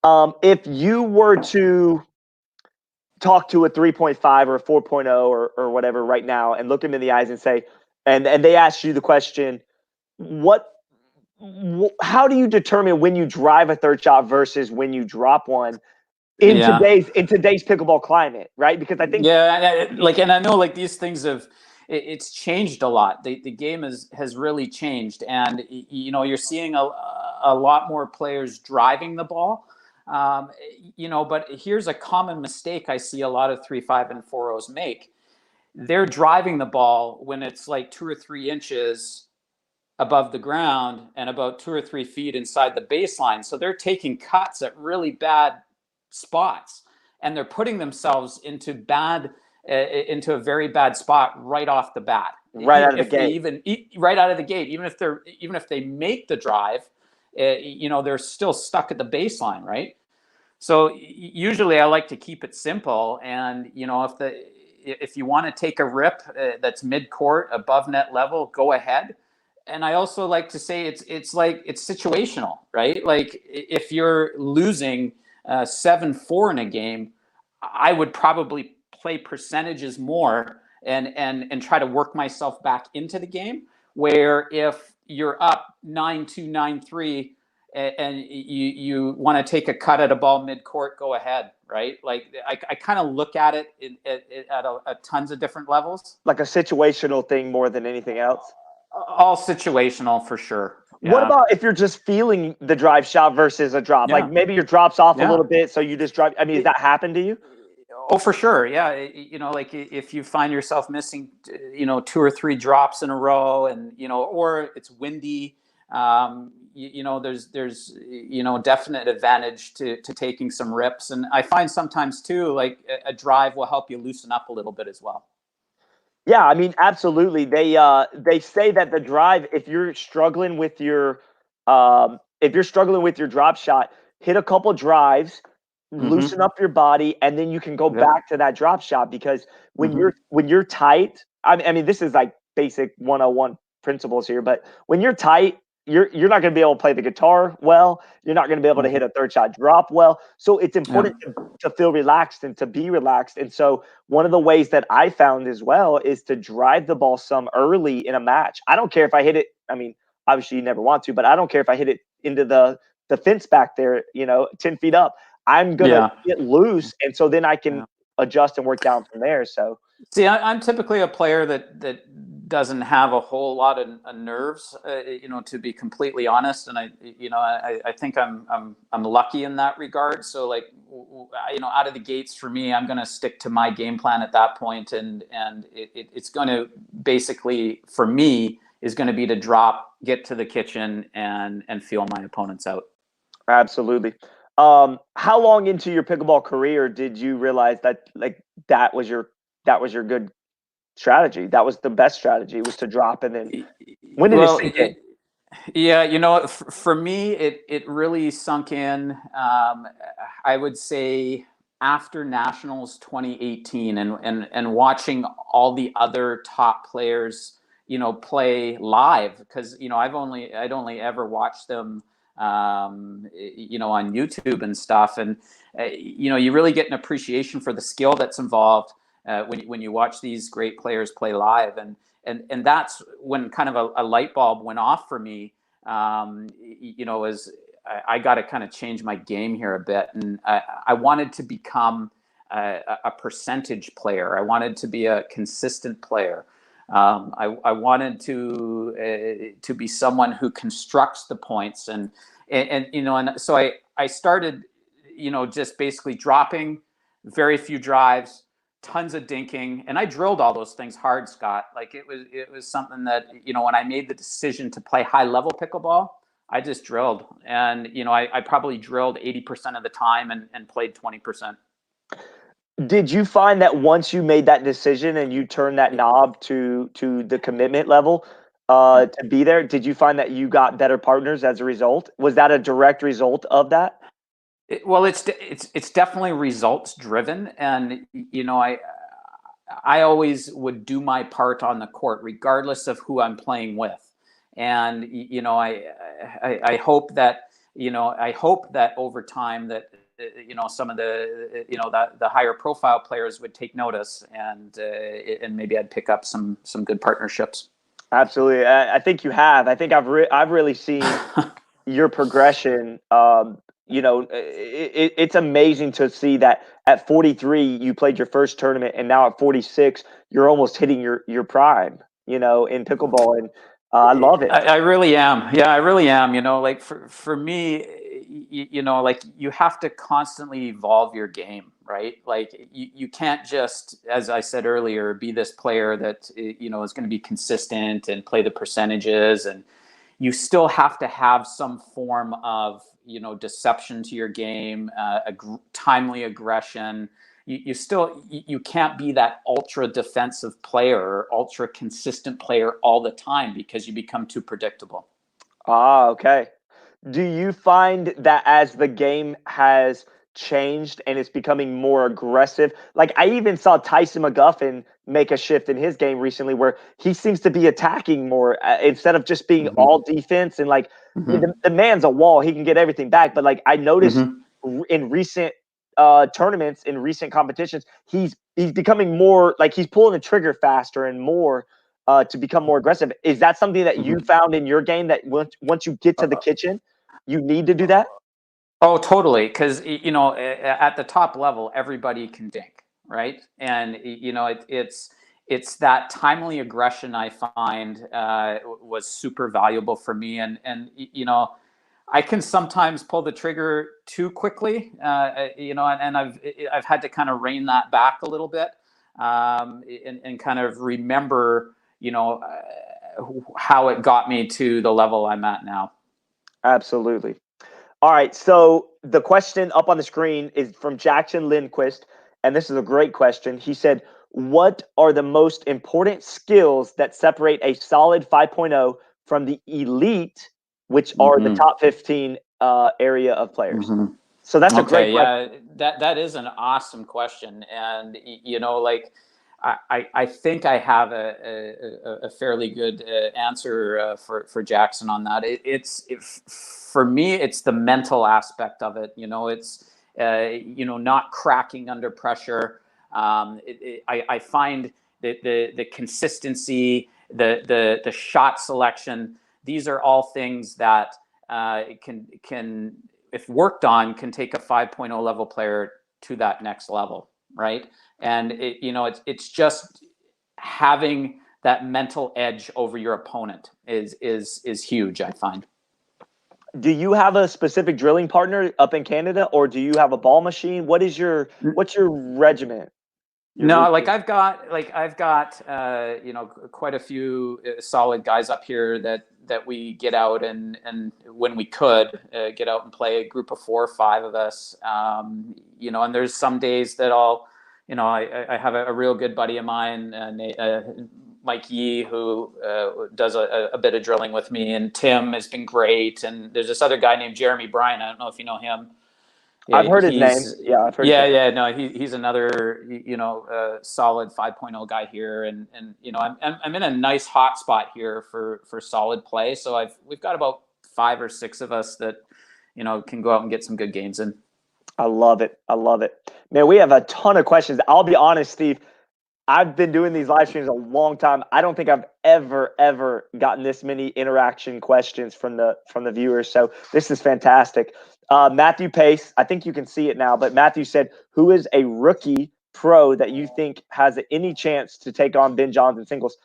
If you were to talk to a 3.5 or a 4.0 or whatever right now and look them in the eyes and say, and they ask you the question, how do you determine when you drive a third shot versus when you drop one in today's pickleball climate, right? Because I think and I know like these things it's changed a lot. The game has really changed, and you're seeing a lot more players driving the ball. But here's a common mistake I see a lot of 3.5 and 4.0s make. They're driving the ball when it's like 2 or 3 inches above the ground and about 2 or 3 feet inside the baseline. So they're taking cuts at really bad spots, and they're putting themselves into a very bad spot right off the bat. Right out of the gate. Even if they make the drive, they're still stuck at the baseline, right? So usually I like to keep it simple, and if you want to take a rip that's mid-court above net level, go ahead. And I also like to say it's situational, right? Like if you're losing 7-4 in a game, I would probably play percentages more and try to work myself back into the game. Where if you're up 9-2, 9-3, and you want to take a cut at a ball mid-court, go ahead, right? Like I kind of look at it at a tons of different levels. Like a situational thing more than anything else. All situational for sure. What Yeah. about if you're just feeling the drive shot versus a drop? Yeah. Like maybe your drop's off a Yeah. little bit, so you just drive. I mean, has that happened to you? Oh, for sure. Yeah. Like if you find yourself missing, 2 or 3 drops in a row, and, or it's windy, there's definite advantage to taking some rips. And I find sometimes too, like a drive will help you loosen up a little bit as well. Yeah, I mean, absolutely. They say that the drive, if you're struggling with your drop shot, hit a couple drives, loosen up your body, and then you can go Yep. back to that drop shot, because when you're tight, I mean, this is like basic 101 principles here, but when you're tight, you're not going to be able to play the guitar well. You're not going to be able to hit a third shot drop well. So it's important to feel relaxed and to be relaxed. And so one of the ways that I found as well is to drive the ball some early in a match. I don't care if I hit it. I mean, obviously you never want to, but I don't care if I hit it into the fence back there, 10 feet up. I'm going to get loose. And so then I can adjust and work down from there. So see, I'm typically a player that doesn't have a whole lot of nerves, to be completely honest. And I think I'm lucky in that regard. So like, out of the gates for me, I'm going to stick to my game plan at that point, and it's going to basically, for me, is going to be to drop, get to the kitchen, and feel my opponents out. Absolutely. How long into your pickleball career did you realize that that was your good strategy? That was the best strategy, was to drop, and then when did it sink in? Yeah, for me, it really sunk in. I would say after Nationals 2018, and watching all the other top players, play live, because I'd only ever watched them, on YouTube and stuff, and you really get an appreciation for the skill that's involved when you watch these great players play live, and that's when kind of a light bulb went off for me. As I got to kind of change my game here a bit, and I wanted to become a percentage player. I wanted to be a consistent player. I wanted to be someone who constructs the points, and so I started, just basically dropping very few drives, tons of dinking, and I drilled all those things hard, Scott. Like it was something that, when I made the decision to play high level pickleball, I just drilled, and I probably drilled 80% of the time and played 20%. Did you find that once you made that decision and you turned that knob to the commitment level to be there, did you find that you got better partners as a result? Was that a direct result of that? Well, it's definitely results driven, and I always would do my part on the court, regardless of who I'm playing with, and I hope that over time that some of the higher profile players would take notice, and maybe I'd pick up some good partnerships. Absolutely, I think you have. I think I've really seen your progression. It's amazing to see that at 43 you played your first tournament, and now at 46 you're almost hitting your prime, in pickleball, and I love it. I really am. Yeah, I really am. Like for me, like you have to constantly evolve your game, right? Like you can't just, as I said earlier, be this player that is going to be consistent and play the percentages, and you still have to have some form of deception to your game, timely aggression. You can't be that ultra defensive player or ultra consistent player all the time, because you become too predictable. Okay. Do you find that as the game has changed and it's becoming more aggressive? Like I even saw Tyson McGuffin make a shift in his game recently where he seems to be attacking more instead of just being all defense. And like I mean, the man's a wall; he can get everything back. But like I noticed in recent tournaments, in recent competitions, he's becoming more like he's pulling the trigger faster and more. to become more aggressive. Is that something that you found in your game that once you get to the kitchen, you need to do that? Oh, totally. Because, at the top level, everybody can dink, right? And, it's that timely aggression I find was super valuable for me. And I can sometimes pull the trigger too quickly, and I've had to kind of rein that back a little bit, and kind of remember, how it got me to the level I'm at now. Absolutely. All right. So the question up on the screen is from Jackson Lindquist, and this is a great question. He said, "What are the most important skills that separate a solid 5.0 from the elite, which are the top 15 area of players?" So that's a great question. Yeah, that is an awesome question, and like I think I have a fairly good answer for Jackson on that. For me, it's the mental aspect of it. It's not cracking under pressure. I find that the consistency, the shot selection, these are all things that can if worked on, can take a 5.0 level player to that next level, right? And it's just having that mental edge over your opponent is huge, I find. Do you have a specific drilling partner up in Canada, or do you have a ball machine? What's your regiment? No, I've got quite a few solid guys up here that we get out and when we could get out and play, a group of 4 or 5 of us, and there's some days that I have a real good buddy of mine, Mike Yee, who does a bit of drilling with me, and Tim has been great, and there's this other guy named Jeremy Bryan. I don't know if you know him. I've heard his name. Yeah, I've heard. Yeah. No, he's another solid 5.0 guy here, and I'm in a nice hot spot here for solid play. So we've got about 5 or 6 of us that can go out and get some good games in. I love it. Man, we have a ton of questions. I'll be honest, Steve. I've been doing these live streams a long time. I don't think I've ever gotten this many interaction questions from the viewers. So this is fantastic. Matthew Pace, I think you can see it now, but Matthew said, "Who is a rookie pro that you think has any chance to take on Ben Johns in singles?"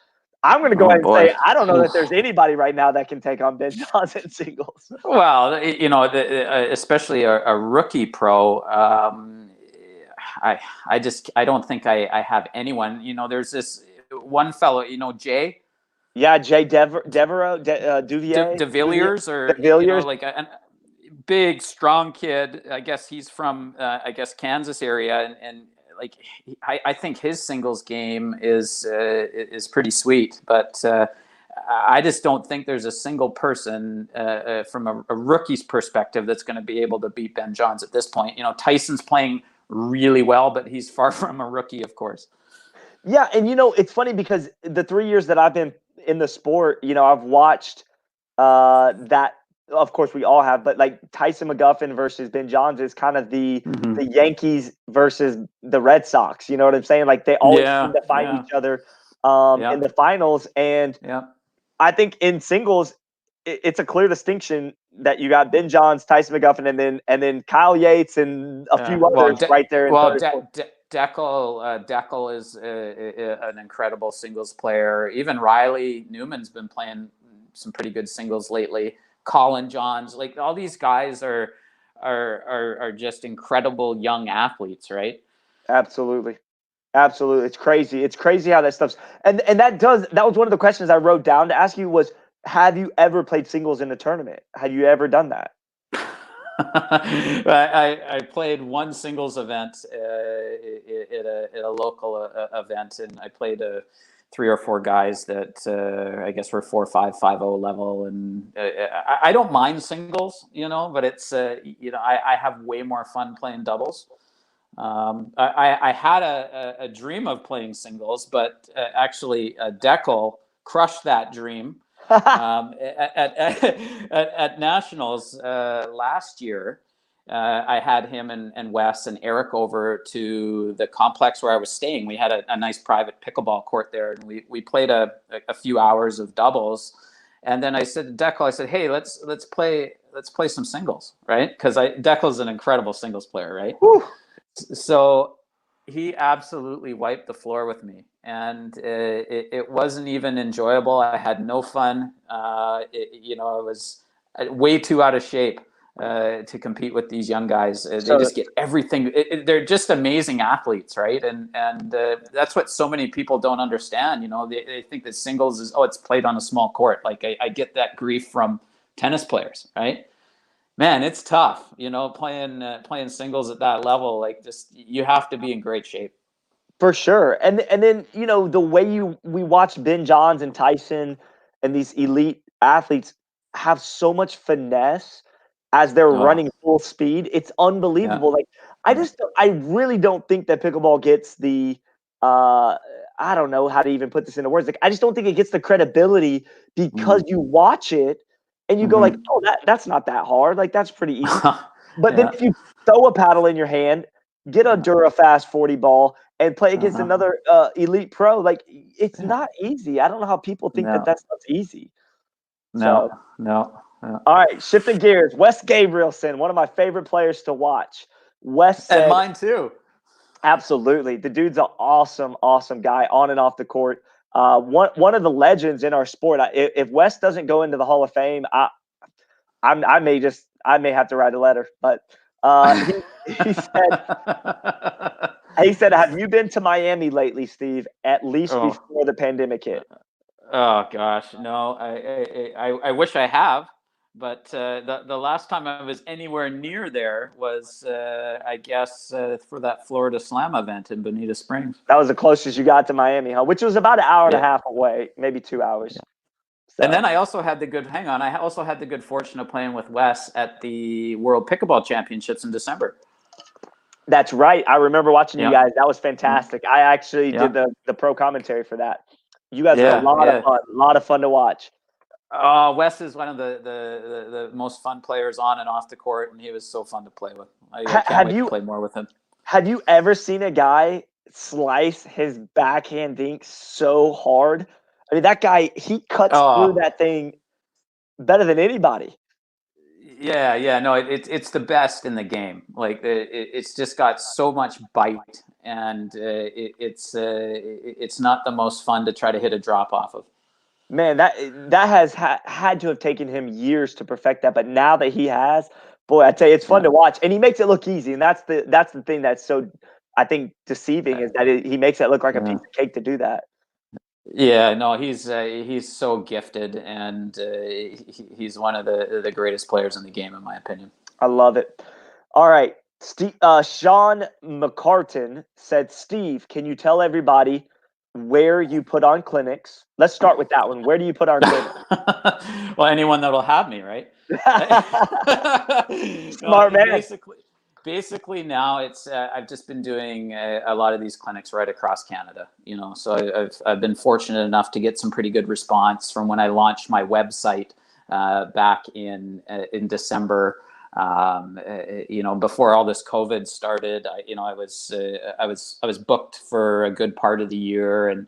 I'm going to go ahead and say I don't know that there's anybody right now that can take on Ben Johns in singles. Well, especially a rookie pro. I don't think I have anyone. There's this one fellow, Jay. Yeah, Jay Duvier. De Villiers, or a big, strong kid. I guess he's from Kansas area, and I think his singles game is pretty sweet. But I just don't think there's a single person from a rookie's perspective that's going to be able to beat Ben Johns at this point. Tyson's playing really well, but he's far from a rookie, of course. Yeah, and it's funny because the 3 years that I've been in the sport, I've watched that. Of course, we all have, but like Tyson McGuffin versus Ben Johns is kind of the Yankees versus the Red Sox. You know what I'm saying? Like they always seem to find each other in the finals, and I think in singles, it's a clear distinction that you got Ben Johns, Tyson McGuffin, and then Kyle Yates and a few others right there. Deckel is an incredible singles player. Even Riley Newman's been playing some pretty good singles lately. Colin Johns, all these guys are just incredible young athletes, right? Absolutely. It's crazy. It's crazy how that stuff's and that was one of the questions I wrote down to ask you was, have you ever played singles in a tournament? Have you ever done that? I played one singles event at a local event, and I played 3 or 4 guys that I guess were 4-5, 5-0 level, and I don't mind singles, but it's I have way more fun playing doubles. I had a dream of playing singles, but actually Deckel crushed that dream at nationals last year, I had him and Wes and Eric over to the complex where I was staying. We had a nice private pickleball court there, and we played a few hours of doubles. And then I said to Declan, I said, "Hey, let's play some singles, right?" Because Declan's an incredible singles player, right? Whew. So he absolutely wiped the floor with me, and it wasn't even enjoyable. I had no fun. I was way too out of shape to compete with these young guys. They just get everything. They're just amazing athletes, right? And that's what so many people don't understand. They think that singles is, it's played on a small court. Like I get that grief from tennis players, right? Man, it's tough, playing singles at that level. Like, just you have to be in great shape. For sure. And then, the way we watch Ben Johns and Tyson and these elite athletes have so much finesse as they're Oh, running full speed. It's yeah, unbelievable. Like yeah. I really don't think that pickleball gets the I don't know how to even put this into words. Like I just don't think it gets the credibility because you watch it and you go like, "Oh, that's not that hard. Like that's pretty easy." But then Yeah. if you throw a paddle in your hand, get a Durafast 40 ball, and play against another elite pro, like it's not easy. I don't know how people think that No, that stuff's easy. no, So, no. all right, shifting gears. Wes Gabrielson, one of my favorite players to watch. Wes And said, mine too. absolutely. The dude's an awesome, awesome guy on and off the court. One of the legends in our sport. If Wes doesn't go into the Hall of Fame, I may have to write a letter. But he said, "Have you been to Miami lately, Steve? At least Oh, before the pandemic hit." oh gosh, no. I wish I have, but the last time I was anywhere near there was, I guess, for that Florida Slam event in Bonita Springs. That was the closest you got to Miami, huh? Which was about an hour and a Yeah. half away, maybe 2 hours. Yeah. So. And then I also had the good hang on. I also had the good fortune of playing with Wes at the World Pickleball Championships in December. That's right. I remember watching you Yeah. guys. That was fantastic. I actually did Yeah. the pro commentary for that. You guys are a Yeah. lot of Yeah. fun. A lot of fun to watch. Wes is one of the most fun players on and off the court, and he was so fun to play with. I can't Have wait to you play more with him. have you ever seen a guy slice his backhand dink so hard? I mean, that guy, he cuts through Oh, that thing better than anybody. yeah. No, it's the best in the game. Like it's just got so much bite, and it's not the most fun to try to hit a drop off of. Man, that has had to have taken him years to perfect that, but now that he has, boy, I tell you, it's fun Yeah. to watch, and he makes it look easy, and that's the thing that's so, I think, deceiving is that he makes it look like a Yeah. piece of cake to do that. Yeah, no, he's so gifted, and he's one of the greatest players in the game, in my opinion. I love it. All right, Sean McCartan said, "Steve, can you tell everybody where you put on clinics?" Let's start with that one. Where do you put on clinics? Well, anyone that'll have me, right? No, Smart man. basically now it's I've just been doing a lot of these clinics right across Canada. So I've been fortunate enough to get some pretty good response from when I launched my website back in December. Before all this COVID started, I was booked for a good part of the year, and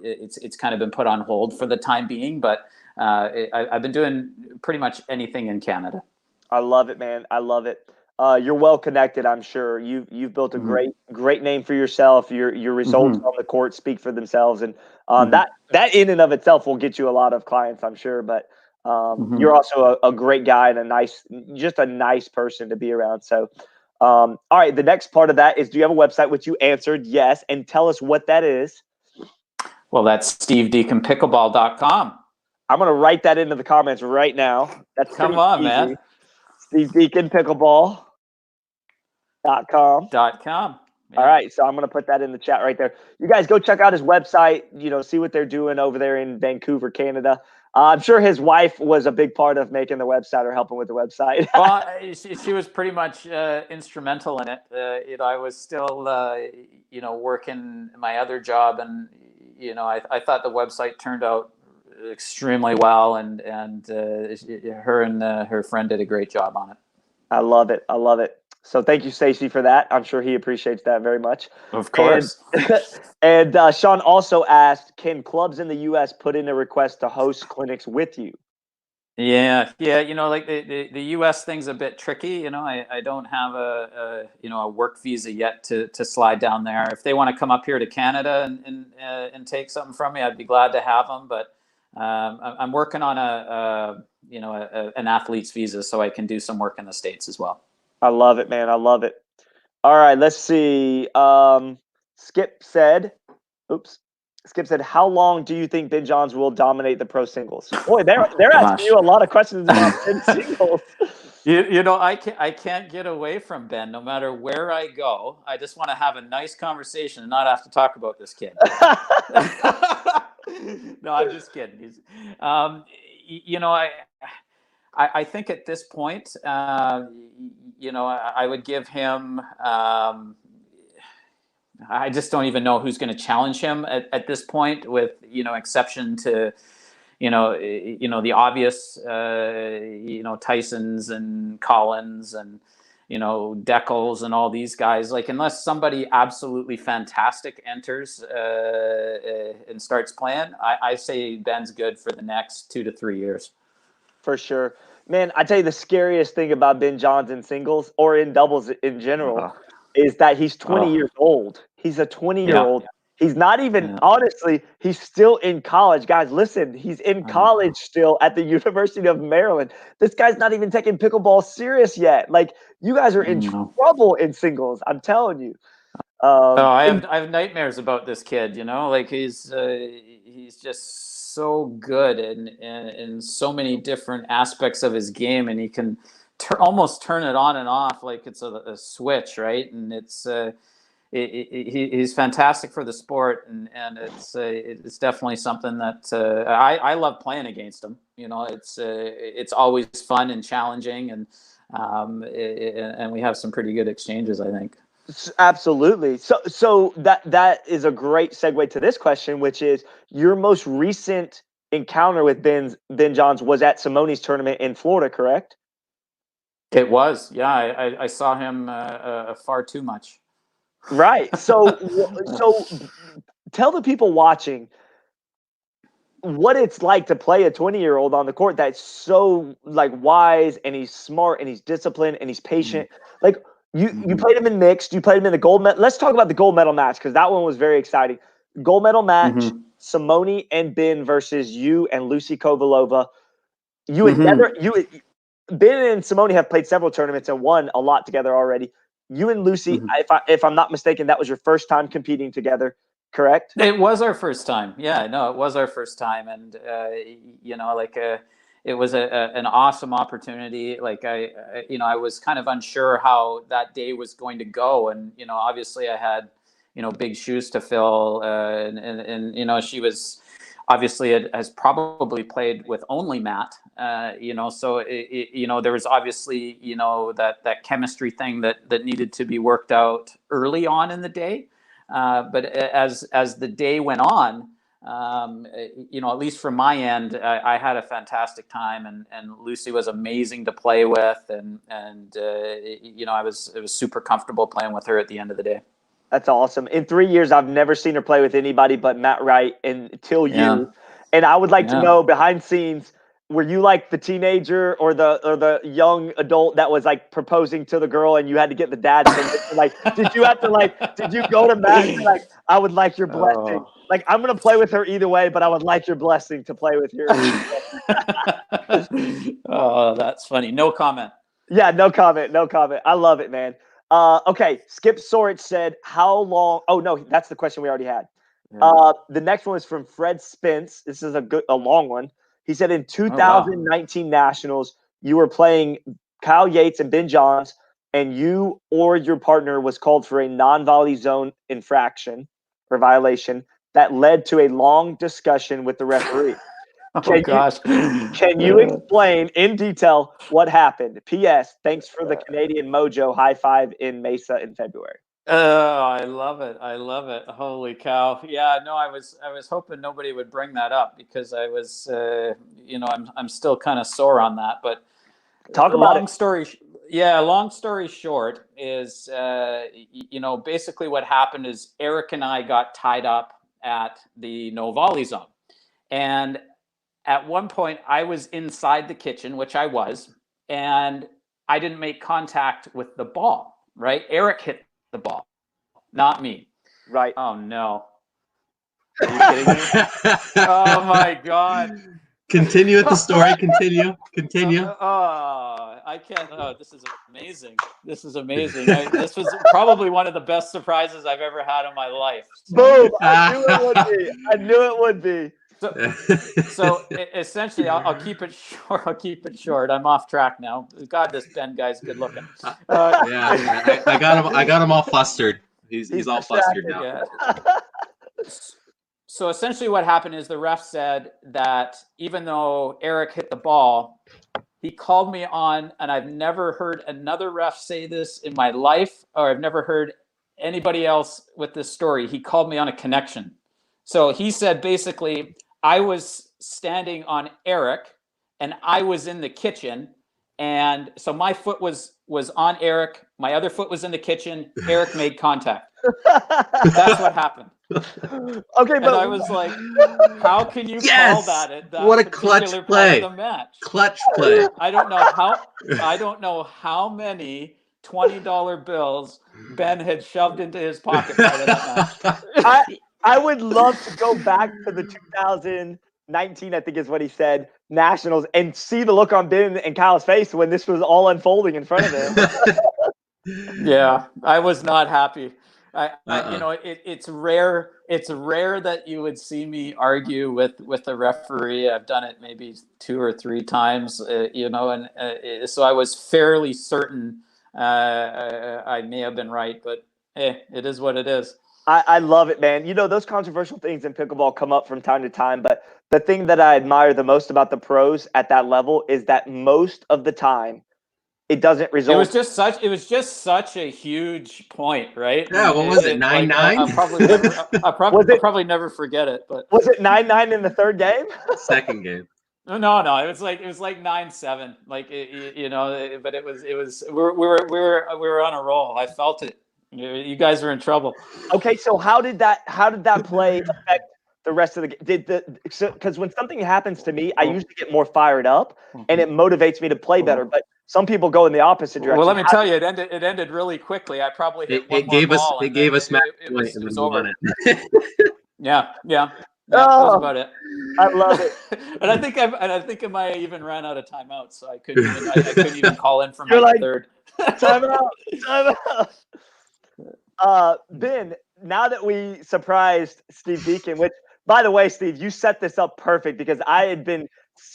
it's kind of been put on hold for the time being. But I've been doing pretty much anything in Canada. I love it, man. I love it. You're well connected, I'm sure. You've built a Mm-hmm. great name for yourself. Your results Mm-hmm. on the court speak for themselves, and Mm-hmm. that in and of itself will get you a lot of clients, I'm sure. But Mm-hmm. you're also a great guy and just a nice person to be around. So, all right, the next part of that is, do you have a website? Which you answered yes, and tell us what that is. Well, that's stevedeakinpickleball.com. I'm gonna write that into the comments right now. That's Come pretty on, man. easy. SteveDeakinPickleball.com. .com. Yeah. All right, so I'm going to put that in the chat right there. You guys go check out his website, see what they're doing over there in Vancouver, Canada. I'm sure his wife was a big part of making the website or helping with the website. Well, she was pretty much instrumental in it. I was still, working my other job, and I thought the website turned out extremely well, and her and her friend did a great job on it. I love it. I love it. So thank you, Stacey, for that. I'm sure he appreciates that very much. Of And course. and Sean also asked, can clubs in the U.S. put in a request to host clinics with you? Yeah, yeah, like the US thing's a bit tricky. I don't have a work visa yet to slide down there. If they want to come up here to Canada and take something from me, I'd be glad to have them. But I'm working on an athlete's visa so I can do some work in the States as well. I love it, man. I love it. All right, let's see. Skip said, oops. Skip said, how long do you think Ben Johns will dominate the pro singles? Boy, they're asking Gosh. you a lot of questions about Ben singles. I can't get away from Ben no matter where I go. I just want to have a nice conversation and not have to talk about this kid. No, I'm just kidding. I think at this point, I would give him. I just don't even know who's going to challenge him at this point, with exception to the obvious, Tysons and Collins and Deckles and all these guys. Like, unless somebody absolutely fantastic enters and starts playing, I say Ben's good for the next 2 to 3 years. For sure. Man, I tell you the scariest thing about Ben Johns in singles or in doubles in general is that he's 20 years old. He's a 20-year-old. Yeah. He's not even, Yeah. honestly, he's still in college. Guys, listen, he's in college still at the University of Maryland. This guy's not even taking pickleball serious yet. Like, you guys are in trouble in singles. I'm telling you. I have nightmares about this kid. Like, he's just so good in so many different aspects of his game, and he can almost turn it on and off like it's a switch, right? And he's fantastic for the sport, and it's definitely something that I love playing against him. It's always fun and challenging, and we have some pretty good exchanges, I think. Absolutely. So that is a great segue to this question, which is your most recent encounter with Ben Johns was at Simone's tournament in Florida, correct? It was, yeah. I saw him far too much. Right. So tell the people watching what it's like to play a 20-year-old on the court that's so like wise, and he's smart and he's disciplined and he's patient. Like, you played him in mixed, you played him in the gold medal. Let's talk about the gold medal match, because that one was very exciting. Gold medal match, Simone and Ben versus you and Lucy Kovalova. Ben and Simone have played several tournaments and won a lot together already. You and Lucy, if I'm not mistaken, that was your first time competing together, correct? It was our first time. Yeah, no, it was our first time, and it was an awesome opportunity. Like, I was kind of unsure how that day was going to go, and obviously I had big shoes to fill, and she was obviously has probably played with only Matt, so there was obviously that chemistry thing that needed to be worked out early on in the day. But as the day went on, at least from my end, I had a fantastic time, and Lucy was amazing to play with, and I was super comfortable playing with her at the end of the day. That's awesome. In 3 years, I've never seen her play with anybody but Matt Wright until you. And I would like to know, behind scenes, were you like the teenager or the young adult that was like proposing to the girl, and you had to get the dad to like, did you go to Matt and be like, I would like your blessing? Like, I'm gonna play with her either way, but I would like your blessing to play with your. Oh, that's funny. No comment. Yeah, no comment. No comment. I love it, man. Okay, Skip Sorich said, how long? Oh, no, that's the question we already had. The next one is from Fred Spence. This is a long one. He said, in 2019 Nationals, you were playing Kyle Yates and Ben Johns, and you or your partner was called for a non-volley zone infraction or violation that led to a long discussion with the referee. Can you explain in detail what happened? P.S. Thanks for the Canadian mojo high five in Mesa in February. Oh, I love it. I love it. Holy cow. Yeah, no, I was hoping nobody would bring that up, because I was, I'm still kind of sore on that, but talk about it. yeah, long story short is, basically what happened is Eric and I got tied up at the no volley zone. And at one point I was inside the kitchen, which I was, and I didn't make contact with the ball, right? Eric hit the ball, not me. Right. Oh no. Are you kidding me? Oh my God. Continue with the story. Continue. I can't. Oh, this is amazing. This is amazing. This was probably one of the best surprises I've ever had in my life. Boom! I knew it would be. I knew it would be. So essentially, I'll keep it short. I'll keep it short. I'm off track now. God, this Ben guy's good looking. Yeah, I got him all flustered. He's all flustered now. Yeah. So essentially what happened is the ref said that even though Eric hit the ball, he called me on, and I've never heard another ref say this in my life, or I've never heard anybody else with this story. He called me on a connection. So he said basically I was standing on Eric and I was in the kitchen. And so my foot was on Eric. My other foot was in the kitchen. Eric made contact. That's what happened. Okay, but I was like, how can you call that at that what a particular clutch part play. of the match? Clutch play. I don't know how many $20 bills Ben had shoved into his pocket part of that match. I would love to go back to the 2019, I think is what he said, Nationals, and see the look on Ben and Kyle's face when this was all unfolding in front of him. Yeah, I was not happy. It's rare. It's rare that you would see me argue with a referee. I've done it maybe 2 or 3 times, so I was fairly certain I may have been right, but it is what it is. I love it, man. Those controversial things in pickleball come up from time to time, but the thing that I admire the most about the pros at that level is that most of the time it doesn't result. It was just such a huge point, right? Yeah, what was it? 9-9? I'll probably never forget it. But was it 9-9 in the third game? Second game. No, it was like 9-7. But it was we were on a roll. I felt it. You guys were in trouble. Okay, so how did that play affect the rest of the game? Because when something happens to me, I usually get more fired up, and it motivates me to play better. But some people go in the opposite direction. Well, let me tell you, it ended really quickly. I probably hit one more ball. It gave us match point, it was over. Yeah. Oh, that was about it. I love it. and I think I might have even ran out of timeouts, so I couldn't even call in for my third. Time out. Ben, now that we surprised Steve Deakin, which, by the way, Steve, you set this up perfect because I had been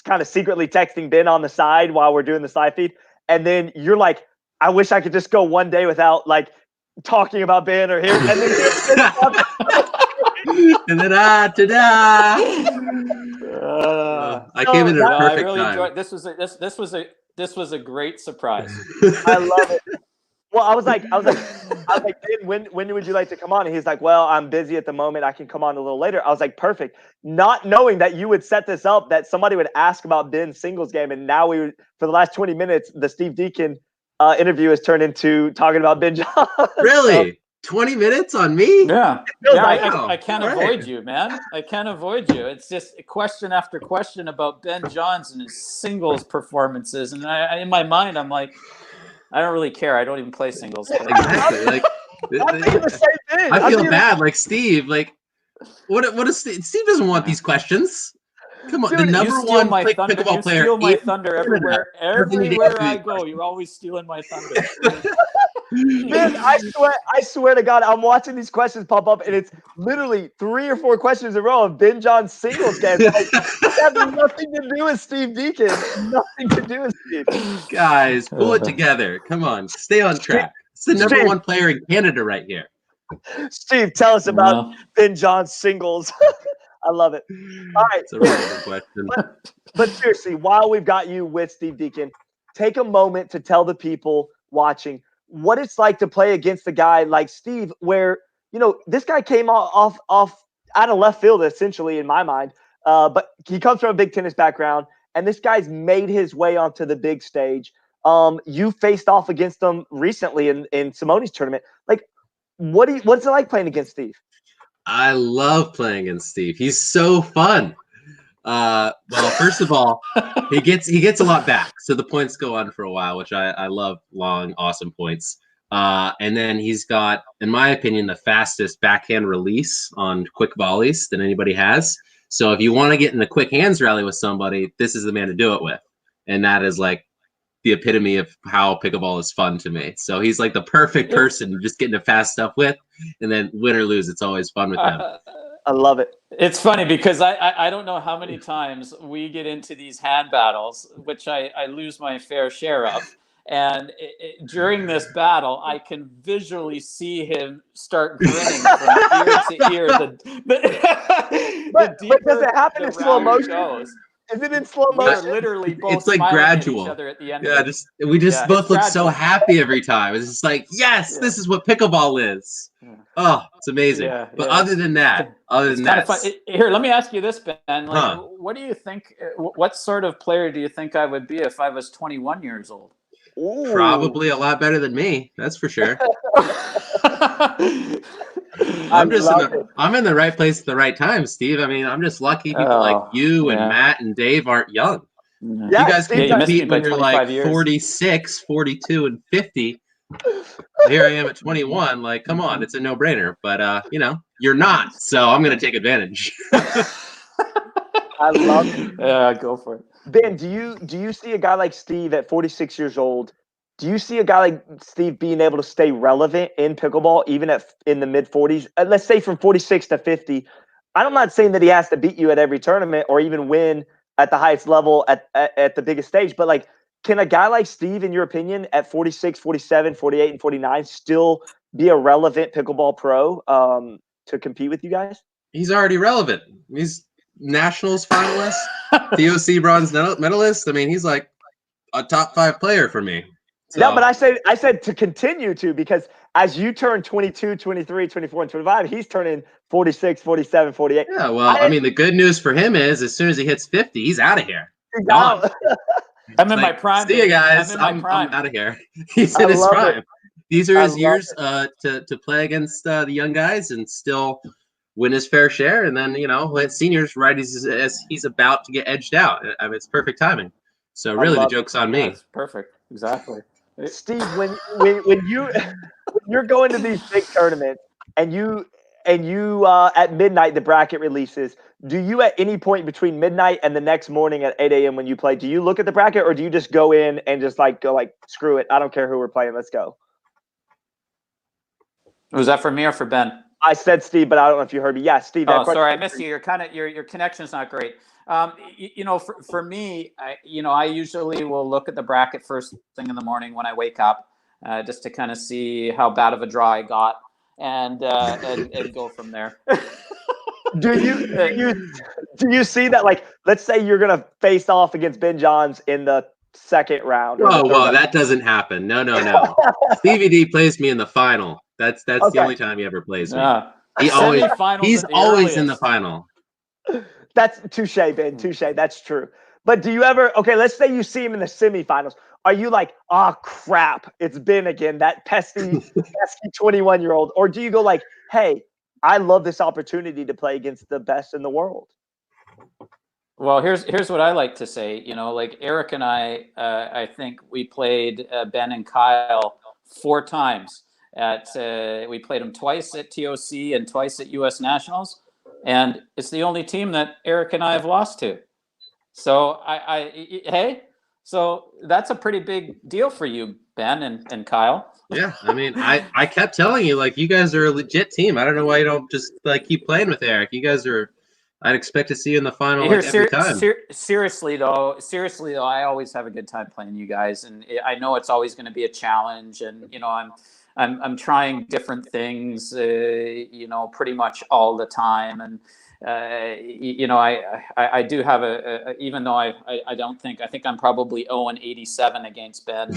kind of secretly texting Ben on the side while we're doing the side feed, and then you're like, I wish I could just go one day without talking about Ben or hearing. And then ta-da! I came in at a perfect I really time. enjoyed this was a great surprise. I love it. Well, I was like, Ben, when would you like to come on? And he's like, well, I'm busy at the moment. I can come on a little later. I was like, perfect. Not knowing that you would set this up, that somebody would ask about Ben's singles game. And now for the last 20 minutes, the Steve Deakin interview has turned into talking about Ben Johns. Really? 20 minutes on me? Yeah. Wow. I can't avoid you, man. I can't avoid you. It's just question after question about Ben Johns and his singles performances. And in my mind, I'm like, I don't really care. I don't even play singles. Exactly. I'm thinking the same thing. I feel bad. Steve, what is Steve? Steve doesn't want these questions. Come on, Dude, the number one pickleball player. You steal my thunder everywhere. Everywhere I go, you're always stealing my thunder. Man, I swear to God, I'm watching these questions pop up, and it's literally 3 or 4 questions in a row of Ben Johns singles game. That has nothing to do with Steve Deakin. Nothing to do with Steve. Guys, pull it together. Come on, stay on track. It's the number one player in Canada right here. Steve, tell us about Ben Johns singles. I love it. All right. It's a relevant question. But seriously, while we've got you with Steve Deakin, take a moment to tell the people watching what it's like to play against a guy like Steve, where, this guy came off out of left field, essentially, in my mind. But he comes from a big tennis background, and this guy's made his way onto the big stage. You faced off against him recently in Simone's tournament. Like, what's it like playing against Steve? I love playing against Steve. He's so fun. Well, first of all, he gets a lot back, so the points go on for a while, which I love long, awesome points. And then he's got, in my opinion, the fastest backhand release on quick volleys than anybody has. So if you want to get in the quick hands rally with somebody, this is the man to do it with. And that is like the epitome of how pickleball is fun to me. So he's like the perfect person to just get into fast stuff with, and then win or lose, it's always fun with him. I love it. It's funny because I don't know how many times we get into these hand battles, which I lose my fair share of. And during this battle, I can visually see him start grinning from ear to ear. But does it happen in slow motion? Is it in slow motion? We're literally both it's like smiling gradual. at each other at the end. Yeah, we just both look so happy every time. It's just like, yes, this is what pickleball is. Oh, it's amazing. But other than that, kind of fun. Here, let me ask you this, Ben. Like, what do you think? What sort of player do you think I would be if I was 21 years old? Ooh. Probably a lot better than me. That's for sure. I'm in the right place at the right time, Steve. I mean, I'm just lucky people like you and Matt and Dave aren't young. Yeah, you guys can compete when you're like 46, 42, and 50. Here I am at 21. Like, come on, it's a no-brainer. But you're not. So I'm gonna take advantage. I love it. Yeah, go for it. Ben, do you see a guy like Steve at 46 years old? Do you see a guy like Steve being able to stay relevant in pickleball even in the mid 40s? Let's say from 46 to 50. I'm not saying that he has to beat you at every tournament or even win at the highest level at the biggest stage, but like, can a guy like Steve, in your opinion, at 46, 47, 48, and 49 still be a relevant pickleball pro to compete with you guys? He's already relevant. He's Nationals finalist, TOC bronze medalist. I mean, he's like a top 5 player for me. So. Yeah, but I said to continue to, because as you turn 22, 23, 24, and 25, he's turning 46, 47, 48. Yeah, well, I mean, the good news for him is as soon as he hits 50, he's out of here. Gone. I'm in my prime. See you guys. I'm out of here. He's in his prime. These are his years to play against the young guys and still win his fair share. And then, at seniors, right as he's about to get edged out. I mean, it's perfect timing. So really, the joke's on me. That's perfect. Exactly. Steve, when you're going to these big tournaments and you at midnight the bracket releases, do you at any point between midnight and the next morning at 8 a.m. when you play, do you look at the bracket or do you just go in and just go screw it, I don't care who we're playing, let's go? Was that for me or for Ben? I said Steve, but I don't know if you heard me. Yeah, Steve. Oh, sorry, I missed you. Your connection's not great. For me, I usually will look at the bracket first thing in the morning when I wake up, just to kind of see how bad of a draw I got, and go from there. Do you see that? Like, let's say you're gonna face off against Ben Johns in the second round. Oh, well, that doesn't happen. No. Stevie D plays me in the final. That's the only time he ever plays me. He's always in the final. That's touche, Ben. Touche. That's true. But do you ever? Okay, let's say you see him in the semifinals. Are you like, oh crap, it's Ben again, that pesky 21-year-old, or do you go like, hey, I love this opportunity to play against the best in the world? Well, here's what I like to say. Like Eric and I think we played Ben and Kyle 4 times. We played them twice at TOC and twice at US Nationals, and it's the only team that Eric and I have lost to. So so that's a pretty big deal for you, Ben and Kyle. Yeah, I mean, I kept telling you, like, you guys are a legit team. I don't know why you don't just keep playing with Eric. You guys are. I'd expect to see you in the final every time. Seriously though, I always have a good time playing you guys, and I know it's always going to be a challenge. And I'm trying different things, pretty much all the time. you know, I do have even though I think I'm probably 0-87 against Ben,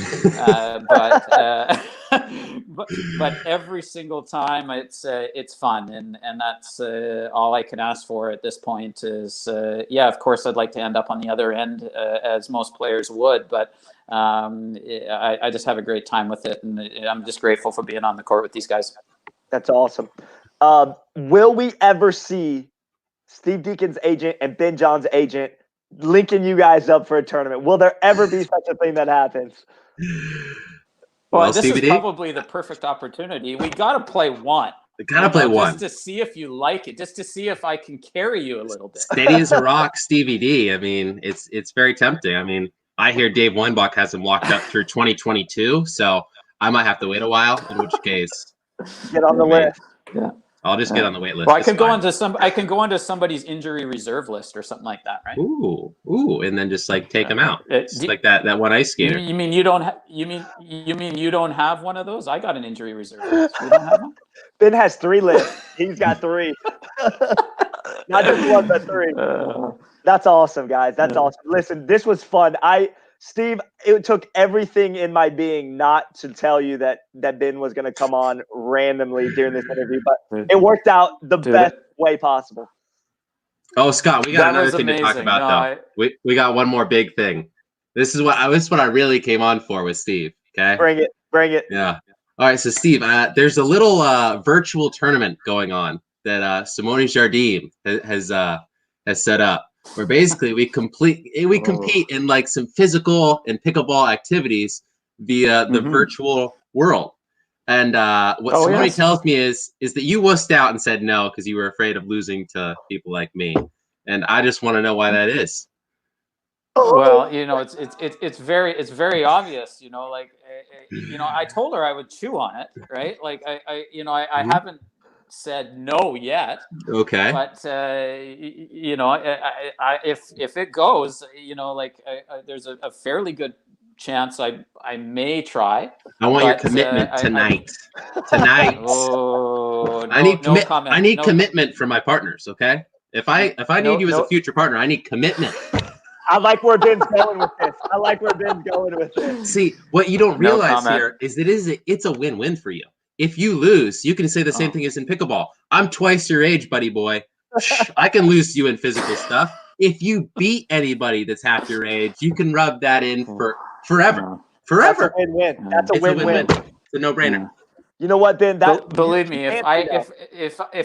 but every single time it's fun, and that's all I can ask for at this point is, yeah, of course I'd like to end up on the other end, as most players would, but I just have a great time with it, and I'm just grateful for being on the court with these guys. That's awesome. Will we ever see Steve Deakin's agent and Ben John's agent linking you guys up for a tournament? Will there ever be such a thing that happens? Well, this is probably the perfect opportunity. We got to play one. We got to play one. Just to see if you like it, just to see if I can carry you a little bit. Steady as a rock, Stevie D. I mean, it's very tempting. I mean, I hear Dave Weinbach has him locked up through 2022, so I might have to wait a while, in which case get on the list. Yeah. I'll just get on the wait list. Well, I can go onto somebody's injury reserve list or something like that, right? Ooh, and then just like take them out, like that one ice skater. You mean you don't? You mean you don't have one of those? I got an injury reserve list. You don't have one? Ben has 3 lists. He's got 3. Not just 1, but 3. That's awesome, guys. That's awesome. Listen, this was fun. Steve, it took everything in my being not to tell you that Ben was going to come on randomly during this interview, but it worked out the best way possible. Oh, Scott, we got another thing to talk about, though. We got one more big thing. This is what I really came on for with Steve. Okay, bring it. Yeah. All right, so Steve, there's a little virtual tournament going on that Simone Jardim has set up, where basically we compete in like some physical and pickleball activities via the virtual world. And what Simone tells me is that you wussed out and said no because you were afraid of losing to people like me. And I just want to know why that is. Well, you know, it's very obvious, you know, like, you know, I told her I would chew on it, right? Like I haven't said no yet. Okay. But you know, if it goes, you know, like there's a fairly good chance I may try. I want your commitment tonight. Tonight. Oh, I need commitment from my partners. Okay. If I need you as a future partner, I need commitment. I like where Ben's going with this. See, what you don't realize here is it's a win-win for you. If you lose, you can say the same thing as in pickleball. I'm twice your age, buddy boy. I can lose you in physical stuff. If you beat anybody that's half your age, you can rub that in for forever. Forever. That's a win-win. That's a win-win. It's a no-brainer. You know what, Ben? Believe me, if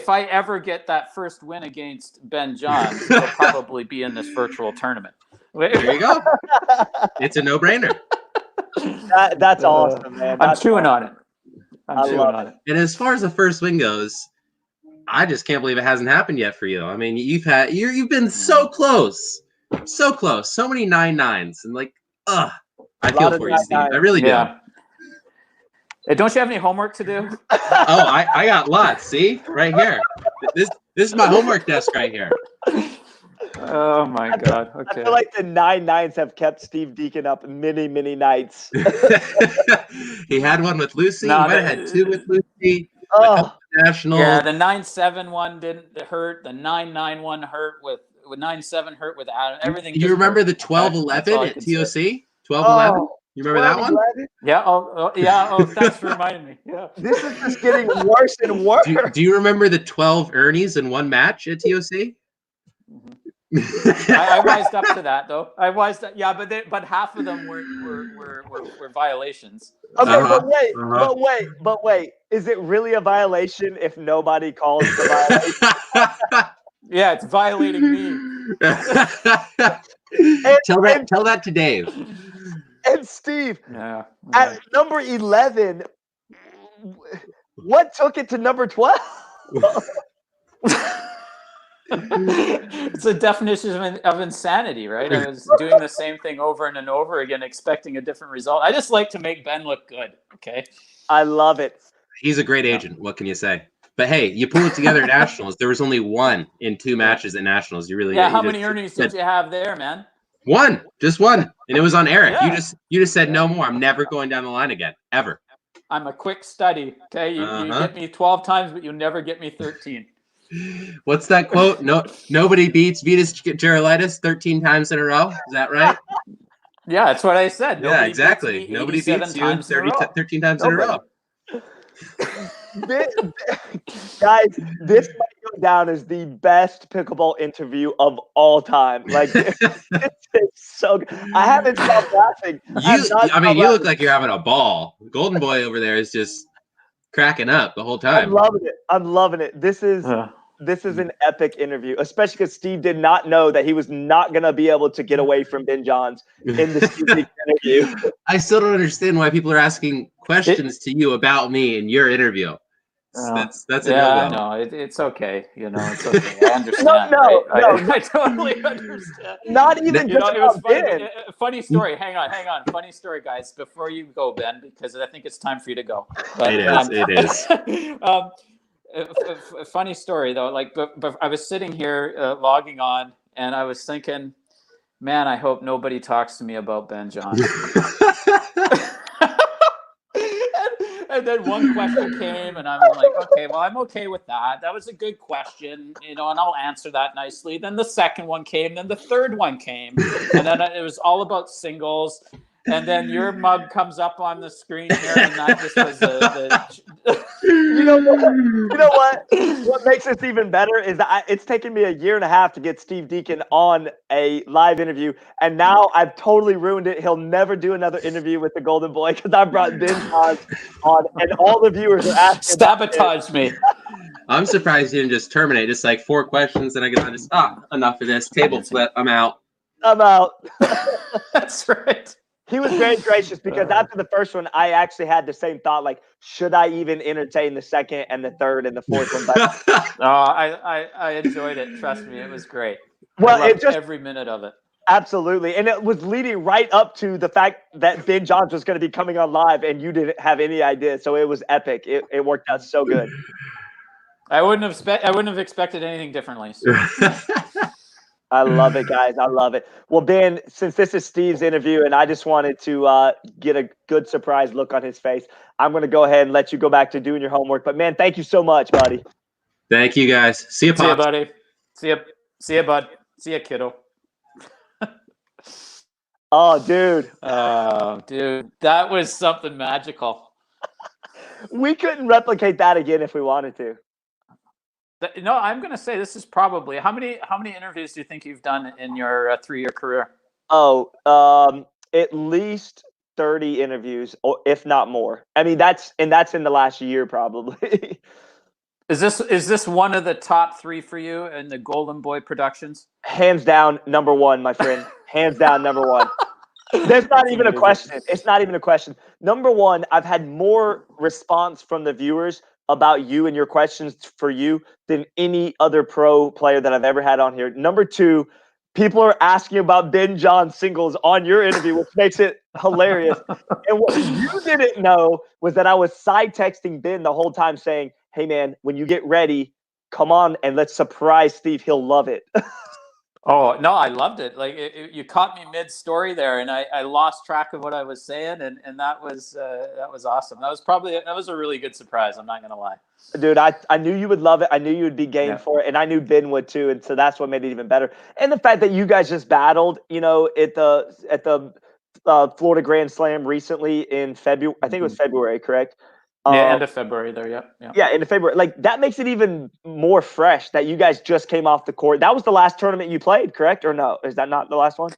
I ever get that first win against Ben Johns, he'll probably be in this virtual tournament. There you go. It's a no-brainer. That's awesome, man. I'm chewing on it. And as far as the first win goes, I just can't believe it hasn't happened yet for you. I mean, you've been so close, so many 9-9s, and like, I feel for you, Steve. I really do. Hey, don't you have any homework to do? Oh, I got lots. See, right here. This is my homework desk right here. Oh my God! Okay. I feel like the 9-9s have kept Steve Deakin up many nights. He had one with Lucy. He might have had 2 with Lucy. National. Yeah, the 9-7 one didn't hurt. The 9-9 one hurt with 9-7 hurt with Adam. Everything. You remember the 12-11 at TOC? 12-11. You remember that one? Yeah. Oh, thanks for reminding me. Yeah. This is just getting worse and worse. Do you remember the 12 Ernies in one match at TOC? I wised up to that though. Yeah, but half of them were violations. Okay, but wait. Is it really a violation if nobody calls the violation? Yeah, it's violating me. Tell that to Dave. And Steve, at number 11, what took it to number 12? It's a definition of insanity, right? I was doing the same thing over and over again, expecting a different result. I just like to make Ben look good. Okay. I love it. He's a great agent. What can you say? But hey, you pull it together at Nationals. There was only 1 in 2 matches at Nationals. How many earnings did you have there, man? 1, just 1, and it was on Eric. Yeah. You just said no more. I'm never going down the line again, ever. I'm a quick study. Okay, you get me 12 times, but you never get me 13. What's that quote? No, nobody beats Vitas Gerulaitis 13 times in a row. Is that right? Yeah, that's what I said. Yeah, Nobody exactly. beats me Nobody 87 beats you times in a row. 13 times Nobody. in a row. Guys, this might go down as the best pickleball interview of all time. Like, this is so good. I haven't stopped laughing. You look like you're having a ball. Golden Boy over there is just cracking up the whole time. I'm loving it. I'm loving it. This is an epic interview, especially because Steve did not know that he was not going to be able to get away from Ben Johns in the Steve Deakin interview. I still don't understand why people are asking questions to you about me in your interview. That's a no-go. No, it's okay. It's okay. I understand. No, I totally understand. Not even just it was funny. Ben. Funny story. Hang on. Funny story, guys. Before you go, Ben, because I think it's time for you to go. But, it is. Funny story though. Like, but I was sitting here logging on, and I was thinking, man, I hope nobody talks to me about Ben Johns. And then one question came, and I'm like, okay, well, I'm okay with that. That was a good question, and I'll answer that nicely. Then the second one came, then the third one came, and then it was all about singles. And then your mug comes up on the screen here, and that just was You know what? What makes this even better is that it's taken me a year and a half to get Steve Deakin on a live interview, and now I've totally ruined it. He'll never do another interview with the Golden Boy because I brought Ben Johns on, and all the viewers are asking. Sabotage me. I'm surprised you didn't just terminate. Just like 4 questions, and I get just enough of this. Table flip. I'm out. That's right. He was very gracious because after the first one, I actually had the same thought, like, should I even entertain the second and the third and the fourth one? But I enjoyed it. Trust me, it was great. Well, I loved every minute of it. Absolutely. And it was leading right up to the fact that Ben Johns was going to be coming on live, and you didn't have any idea. So it was epic. It worked out so good. I wouldn't have expected anything differently. So. I love it, guys. I love it. Well, Ben, since this is Steve's interview and I just wanted to get a good surprise look on his face, I'm going to go ahead and let you go back to doing your homework. But, man, thank you so much, buddy. Thank you, guys. See you, Pops. See you, buddy. See you, bud. See you, kiddo. Oh, dude. Oh, dude. That was something magical. We couldn't replicate that again if we wanted to. No, I'm going to say this is probably how many interviews do you think you've done in your 3-year career? Oh, at least 30 interviews, or if not more. I mean, that's in the last year probably. Is this one of the top 3 for you in the Golden Boy productions? Hands down, number 1, my friend. Hands down, number 1. There's not even a question. It's not even a question. Number 1, I've had more response from the viewers about you and your questions for you than any other pro player that I've ever had on here. Number 2, people are asking about Ben Johns singles on your interview, which makes it hilarious. And what you didn't know was that I was side texting Ben the whole time saying, hey, man, when you get ready, come on and let's surprise Steve. He'll love it. Oh, no, I loved it. Like you caught me mid-story there, and I lost track of what I was saying, and that was awesome. That was a really good surprise. I'm not going to lie. Dude, I knew you would love it. I knew you would be game for it, and I knew Ben would too, and so that's what made it even better. And the fact that you guys just battled, at the Florida Grand Slam recently in February. I think it was February, correct? Yeah, end of February there, yeah, end of February. Like, that makes it even more fresh that you guys just came off the court. That was the last tournament you played, correct? Or no? Is that not the last one?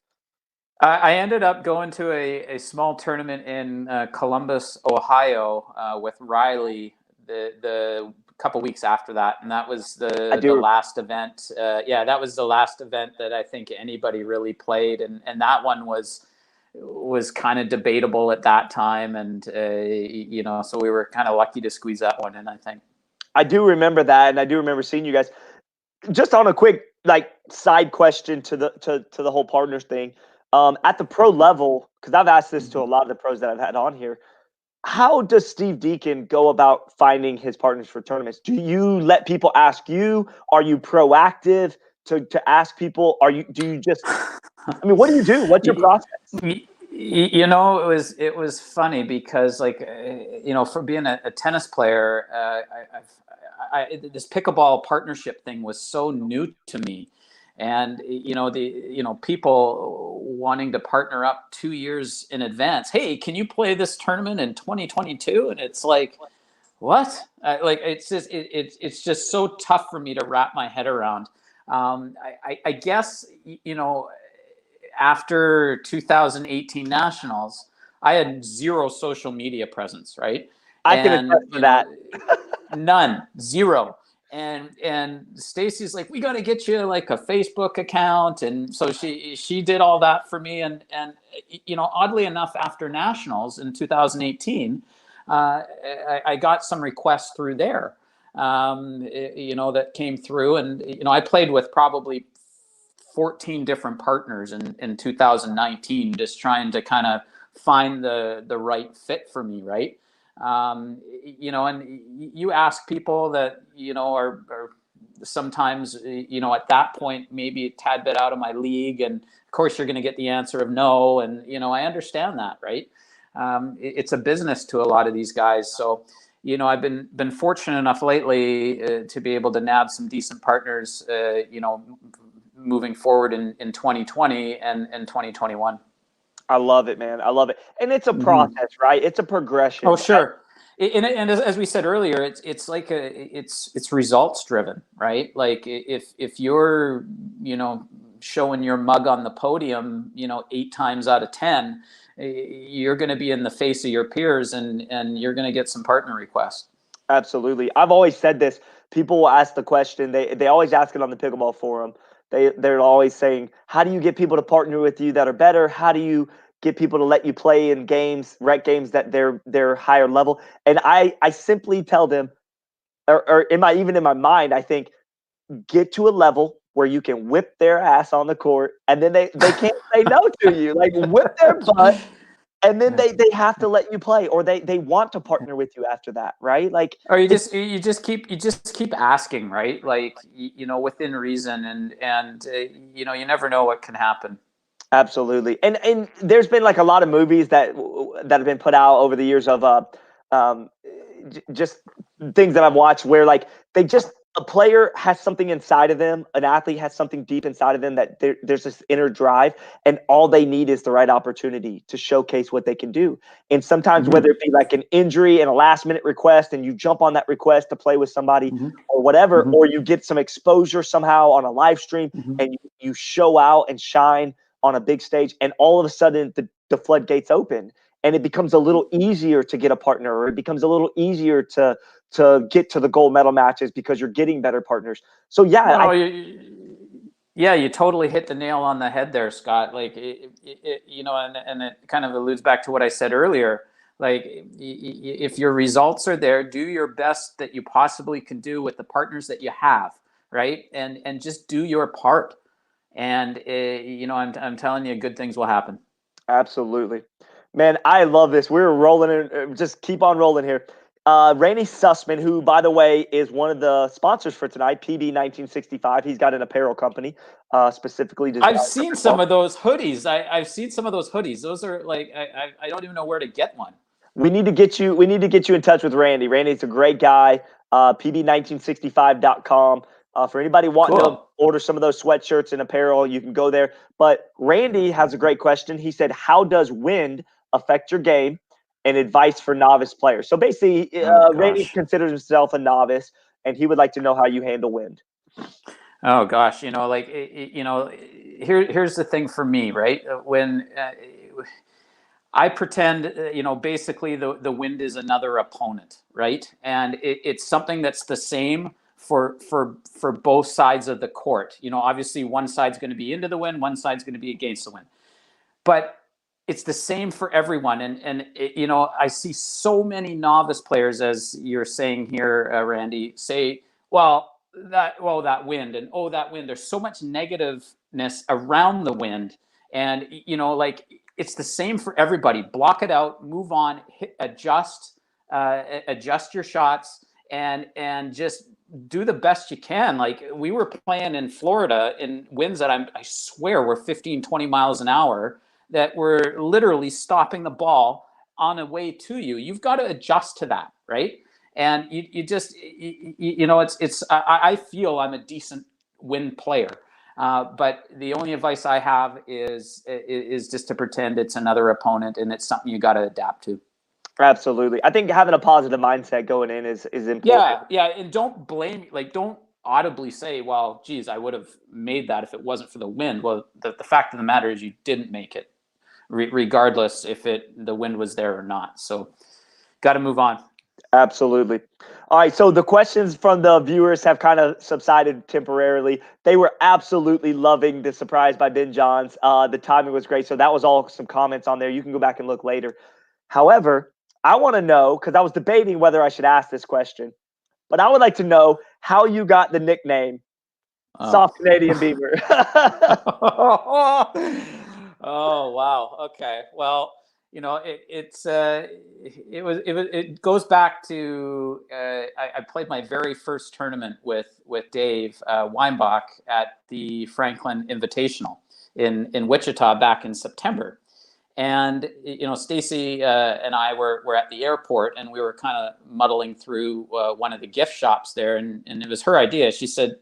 I ended up going to a small tournament in Columbus, Ohio, with Riley the couple weeks after that, and that was the last event. That was the last event that I think anybody really played, and that one was kind of debatable at that time, and so we were kind of lucky to squeeze that one in, I think. I do remember that, and I do remember seeing you guys. Just on a quick side question to the whole partners thing, at the pro level, because I've asked this to a lot of the pros that I've had on here, how does Steve Deakin go about finding his partners for tournaments? Do you let people ask you? Are you proactive to ask people? Do you just, I mean, what do you do? What's your process? It was funny because for being a tennis player, this pickleball partnership thing was so new to me. And, people wanting to partner up 2 years in advance. Hey, can you play this tournament in 2022? And it's like, what? It's just, it's just so tough for me to wrap my head around. I guess, after 2018 nationals, I had zero social media presence, right? I can attest to that. None, zero. And Stacy's like, we got to get you like a Facebook account, and so she did all that for me. And oddly enough, after nationals in 2018, I got some requests through there, that came through, and I played with probably 14 different partners in 2019, just trying to kind of find the right fit for me, right? And you ask people that, are sometimes, at that point, maybe a tad bit out of my league. And of course, you're going to get the answer of no. And, I understand that, right? It's a business to a lot of these guys. So, I've been fortunate enough lately to be able to nab some decent partners, moving forward in 2020 and 2021. I love it, man. I love it. And it's a process, right? It's a progression. Oh, sure. And as we said earlier, it's like it's results driven, right? Like if you're, showing your mug on the podium, 8 times out of 10, you're going to be in the face of your peers, and you're going to get some partner requests. Absolutely. I've always said this. People will ask the question. They always ask it on the pickleball forum. They're always saying, how do you get people to partner with you that are better? How do you get people to let you play in games, rec games that they're higher level? And I simply tell them, or in my mind, I think, get to a level where you can whip their ass on the court, and then they can't say no to you. Like, whip their butt, and then they have to let you play, or they want to partner with you after that, right? Like, or you just keep asking, right? Like, within reason, and you never know what can happen. Absolutely. And there's been like a lot of movies that have been put out over the years of just things that I've watched where like a player has something inside of them, an athlete has something deep inside of them that there's this inner drive, and all they need is the right opportunity to showcase what they can do. And sometimes whether it be like an injury and a last minute request, and you jump on that request to play with somebody or whatever, or you get some exposure somehow on a live stream and you show out and shine on a big stage, and all of a sudden the floodgates open, and it becomes a little easier to get a partner, or it becomes a little easier to get to the gold medal matches because you're getting better partners. So yeah, you totally hit the nail on the head there, Scott. Like, and it kind of alludes back to what I said earlier. Like, if your results are there, do your best that you possibly can do with the partners that you have, right? And just do your part. And I'm telling you, good things will happen. Absolutely, man. I love this. We're rolling in. Just keep on rolling here. Randy Sussman, who, by the way, is one of the sponsors for tonight, PB 1965. He's got an apparel company specifically designed. I've seen some of those hoodies. I've seen some of those hoodies. Those are like, I don't even know where to get one. We need to get you in touch with Randy. Randy's a great guy. PB1965.com. For anybody wanting to order some of those sweatshirts and apparel, you can go there. But Randy has a great question. He said, how does wind affect your game, and advice for novice players? So basically, Randy considers himself a novice, and he would like to know how you handle wind. Oh gosh, here's the thing for me, right? When I pretend, basically the wind is another opponent, right? And it's something that's the same for both sides of the court. Obviously one side's going to be into the wind, one side's going to be against the wind, but it's the same for everyone. And I see so many novice players, as you're saying here, Randy, say, that wind, and that wind. There's so much negativeness around the wind, and it's the same for everybody. Block it out, move on, adjust your shots, and just do the best you can. Like, we were playing in Florida in winds that I swear were 15, 20 miles an hour, that were literally stopping the ball on the way to you. You've got to adjust to that, right? And you just, you know, I feel I'm a decent wind player. But the only advice I have is just to pretend it's another opponent, and it's something you got to adapt to. Absolutely. I think having a positive mindset going in is important. Yeah, and don't blame, like, don't audibly say, well, geez, I would have made that if it wasn't for the wind. Well, the fact of the matter is you didn't make it, regardless if the wind was there or not. So got to move on. Absolutely. All right, so the questions from the viewers have kind of subsided temporarily. They were absolutely loving the surprise by Ben Johns. The timing was great, so that was all some comments on there. You can go back and look later. However, I want to know, because I was debating whether I should ask this question, but I would like to know how you got the nickname Soft Canadian Beaver. Oh, wow. Okay. Well, you know, it goes back to I played my very first tournament with Dave Weinbach at the Franklin Invitational in Wichita back in September. And, you know, Stacy and I were at the airport, and we were kind of muddling through one of the gift shops there. And it was her idea. She said,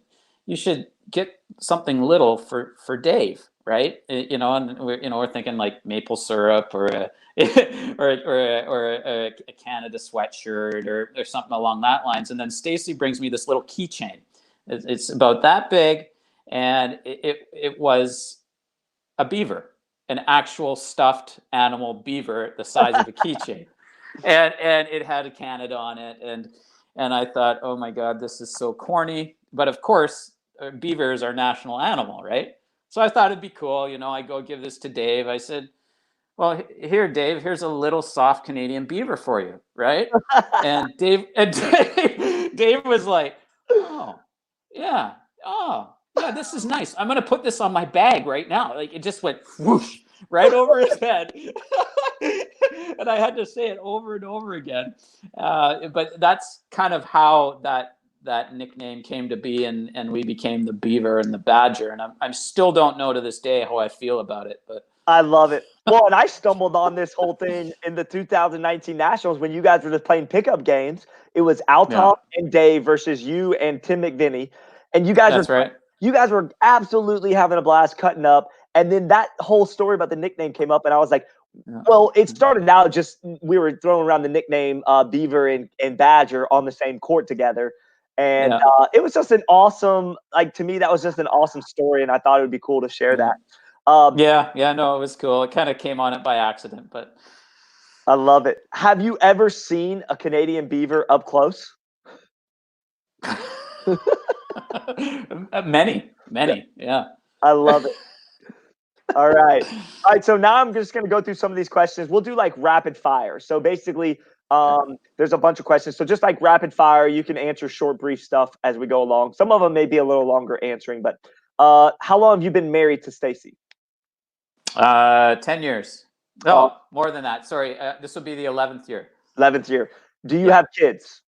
you should get something little for Dave, right? You know, and we're thinking like maple syrup or a a Canada sweatshirt or something along that lines. And then Stacy brings me this little keychain. It's about that big, and it was a beaver, an actual stuffed animal beaver the size of a keychain, and it had a Canada on it, and I thought, oh my God, this is so corny. But of course, beaver is our national animal, right? So I thought it'd be cool. You know, I go give this to Dave. I said, well, here, Dave, here's a little soft Canadian beaver for you, right? And Dave was like, oh, yeah, this is nice. I'm gonna put this on my bag right now. Like, it just went whoosh right over his head, and I had to say it over and over again. But that's kind of how that nickname came to be, and we became the Beaver and the Badger. And I still don't know to this day how I feel about it, but I love it. Well, and I stumbled on this whole thing in the 2019 Nationals when you guys were just playing pickup games. It was Alton and Dave versus you and Tim McVinney, and you guys you guys were absolutely having a blast cutting up. And then that whole story about the nickname came up, and I was like, well, it started out just we were throwing around the nickname Beaver and Badger on the same court together. And it was just an awesome, like, to me, that was just an awesome story, and I thought it would be cool to share that. No, it was cool. It kind of came on it by accident, but I love it. Have you ever seen a Canadian beaver up close? Many, yeah. I love it. All right. So now I'm just going to go through some of these questions. We'll do like rapid fire. So basically, there's a bunch of questions. So just like rapid fire, you can answer short, brief stuff as we go along. Some of them may be a little longer answering, but how long have you been married to Stacy? 10 years. No, more than that. Sorry. This will be the 11th year. 11th year. Do you have kids?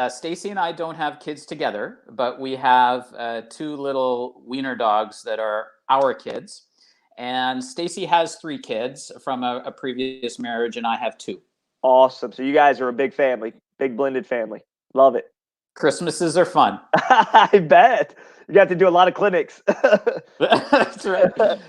Stacy and I don't have kids together, but we have 2 little wiener dogs that are our kids. And Stacy has 3 kids from a previous marriage, and I have 2. Awesome. So you guys are a big family, big blended family. Love it. Christmases are fun. I bet. You got to do a lot of clinics. That's right.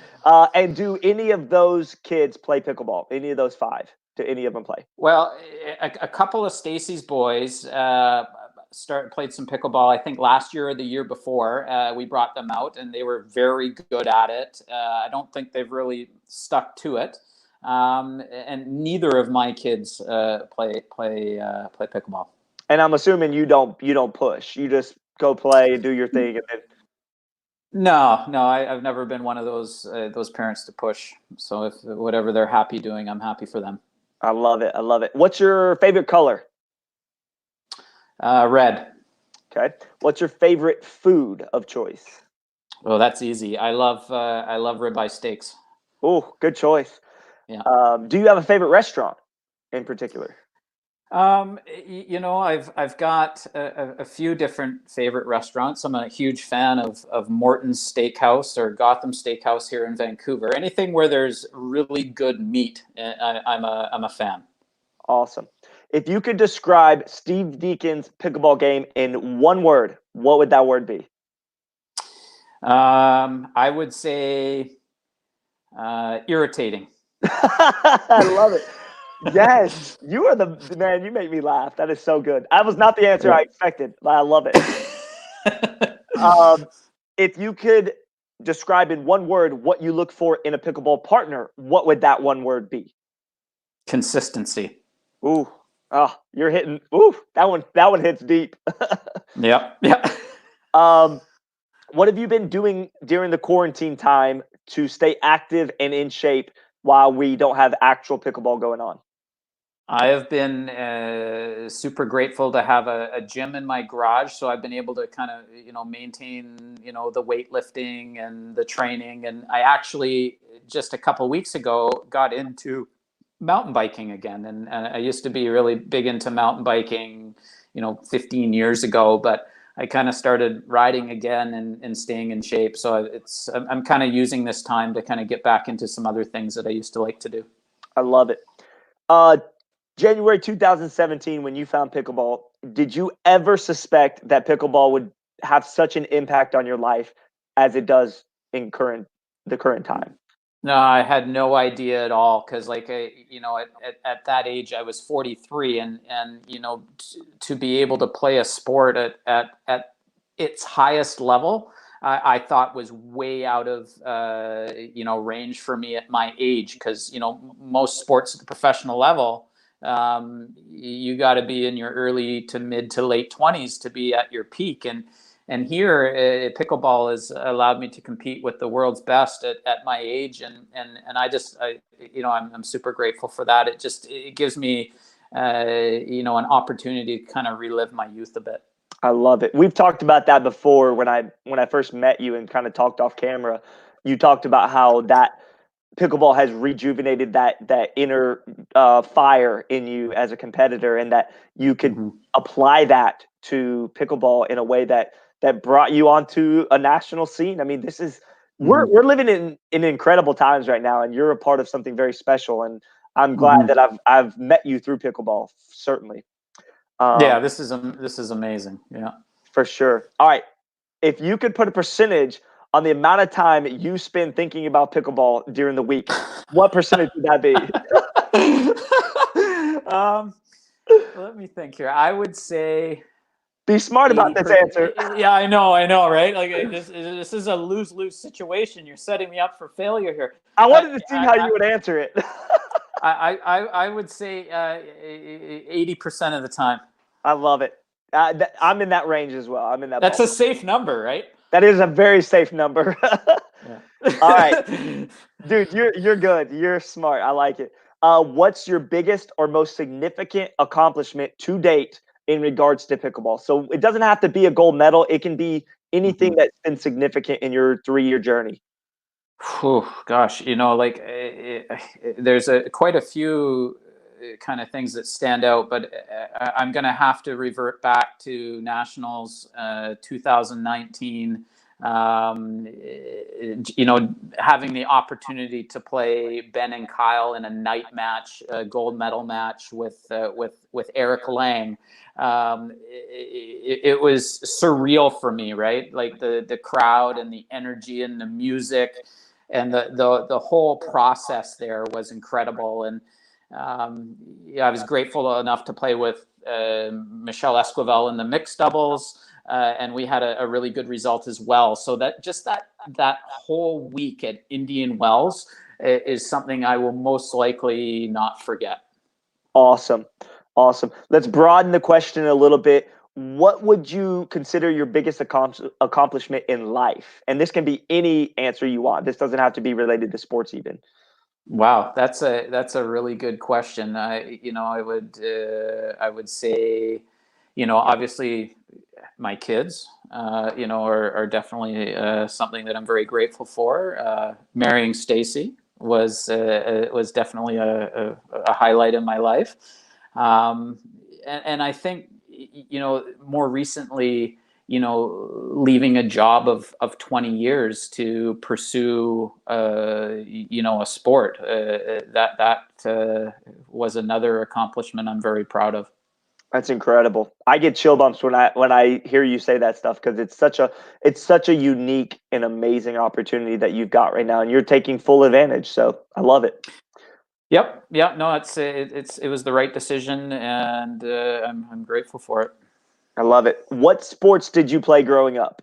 And do any of those kids play pickleball? Any of those 5? Do any of them play? Well, a couple of Stacy's boys played some pickleball. I think last year or the year before. We brought them out, and they were very good at it. I don't think they've really stuck to it. And neither of my kids play pickleball. And I'm assuming you don't push. You just go play and do your thing, and then. No, I've never been one of those parents to push. So if whatever they're happy doing, I'm happy for them. I love it. What's your favorite color? Red. Okay. What's your favorite food of choice? Oh, that's easy. I love ribeye steaks. Oh, good choice. Yeah. Do you have a favorite restaurant in particular? You know, I've got a few different favorite restaurants. I'm a huge fan of Morton's Steakhouse or Gotham Steakhouse here in Vancouver. Anything where there's really good meat, I'm a fan. Awesome. If you could describe Steve Deakin's pickleball game in one word, what would that word be? I would say irritating. I love it. Yes, you are the man. You make me laugh. That is so good. That was not the answer I expected, but I love it. If you could describe in one word what you look for in a pickleball partner, what would that one word be? Consistency. Ooh, you're hitting. Ooh, that one hits deep. Yep. Yeah. What have you been doing during the quarantine time to stay active and in shape while we don't have actual pickleball going on? I have been super grateful to have a gym in my garage, so I've been able to kind of maintain the weightlifting and the training. And I actually just a couple weeks ago got into mountain biking again, and I used to be really big into mountain biking 15 years ago, but I kind of started riding again and staying in shape. So I'm kind of using this time to kind of get back into some other things that I used to like to do. I love it. January 2017, when you found pickleball, did you ever suspect that pickleball would have such an impact on your life as it does in the current time? No, I had no idea at all, because at that age I was 43, and to be able to play a sport at its highest level, I thought was way out of range for me at my age, because most sports at the professional level, you got to be in your early to mid to late 20s to be at your peak. And here, pickleball has allowed me to compete with the world's best at my age, and I'm super grateful for that. It gives me an opportunity to kind of relive my youth a bit. I love it. We've talked about that before when I first met you and kind of talked off camera. You talked about how that pickleball has rejuvenated that inner fire in you as a competitor, and that you could apply that to pickleball in a way that brought you onto a national scene. I mean, this is we're living in incredible times right now, and you're a part of something very special. And I'm glad that I've met you through pickleball. Certainly. Yeah, this is amazing. Yeah, for sure. All right, if you could put a percentage on the amount of time you spend thinking about pickleball during the week, what percentage would that be? Let me think here. I would say, be smart about this answer. Yeah, I know, right? Like, this is a lose-lose situation. You're setting me up for failure here. I wanted to see how you would answer it. I would say 80% of the time. I love it. I'm in that range as well. I'm in that. That's a safe number, right? That is a very safe number. Yeah. All right, dude, you're good. You're smart. I like it. What's your biggest or most significant accomplishment to date in regards to pickleball? So it doesn't have to be a gold medal. It can be anything that's been significant in your 3-year journey. Oh, gosh, there's quite a few kind of things that stand out, but I'm going to have to revert back to Nationals 2019. Having the opportunity to play Ben and Kyle in a night match, a gold medal match with Eric Lang. It was surreal for me, right? Like the crowd and the energy and the music and the whole process there was incredible. And I was grateful enough to play with Michelle Esquivel in the mixed doubles. And we had a really good result as well. So that whole week at Indian Wells is something I will most likely not forget. Awesome. Let's broaden the question a little bit. What would you consider your biggest accomplishment in life? And this can be any answer you want. This doesn't have to be related to sports even. Wow, that's a really good question. I would say, obviously my kids, are definitely something that I'm very grateful for. Marrying Stacy was definitely a highlight in my life. And I think, more recently, leaving a job of 20 years to pursue, a sport. That was another accomplishment I'm very proud of. That's incredible. I get chill bumps when I hear you say that stuff, because it's such a unique and amazing opportunity that you've got right now, and you're taking full advantage. So I love it. Yep. Yeah. No, it was the right decision, and I'm grateful for it. I love it. What sports did you play growing up?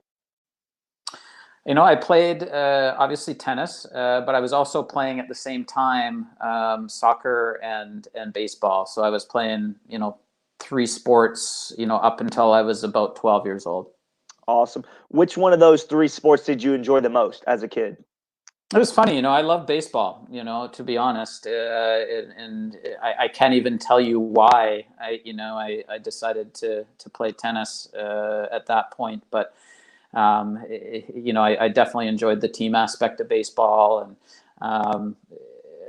I played obviously tennis, but I was also playing at the same time soccer and baseball. So I was playing, 3 sports, up until I was about 12 years old. Awesome. Which one of those 3 sports did you enjoy the most as a kid? It was funny, I love baseball, to be honest, and I can't even tell you why I decided to play tennis at that point, but I definitely enjoyed the team aspect of baseball, and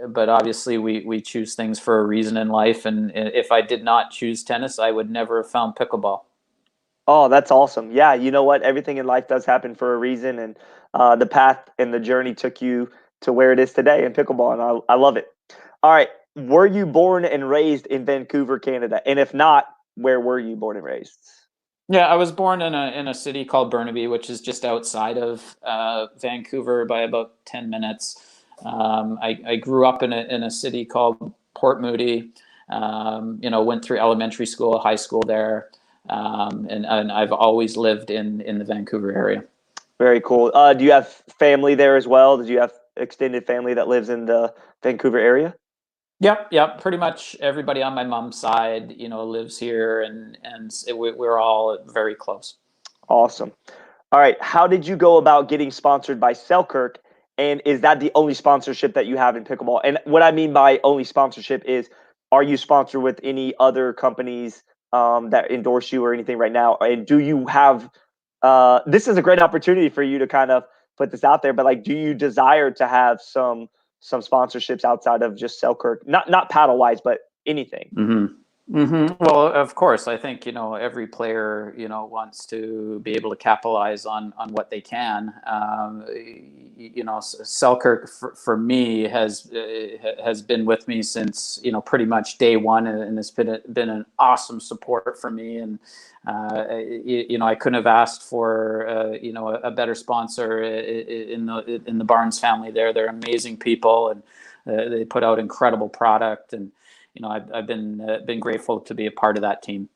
but obviously we choose things for a reason in life, and if I did not choose tennis, I would never have found pickleball. Oh, that's awesome. Yeah, you know what? Everything in life does happen for a reason, and the path and the journey took you to where it is today in pickleball, and I love it. All right. Were you born and raised in Vancouver, Canada? And if not, where were you born and raised? Yeah, I was born in a city called Burnaby, which is just outside of Vancouver by about 10 minutes. I grew up in a city called Port Moody. Went through elementary school, high school there, and I've always lived in the Vancouver area. Very cool. Do you have family there as well? Did you have extended family that lives in the Vancouver area? Yep. Pretty much everybody on my mom's side, lives here, and we're all very close. Awesome. All right. How did you go about getting sponsored by Selkirk? And is that the only sponsorship that you have in pickleball? And what I mean by only sponsorship is, are you sponsored with any other companies that endorse you or anything right now? And do you have, this is a great opportunity for you to kind of put this out there, but like, do you desire to have some sponsorships outside of just Selkirk? Not paddle wise, but anything. Mm-hmm. Mm-hmm. Well, of course, I think every player wants to be able to capitalize on what they can. Selkirk for me has been with me since pretty much day one, and it's been an awesome support for me. And I couldn't have asked for a better sponsor in the Barnes family. They're amazing people, and they put out incredible product, and I've been grateful to be a part of that team.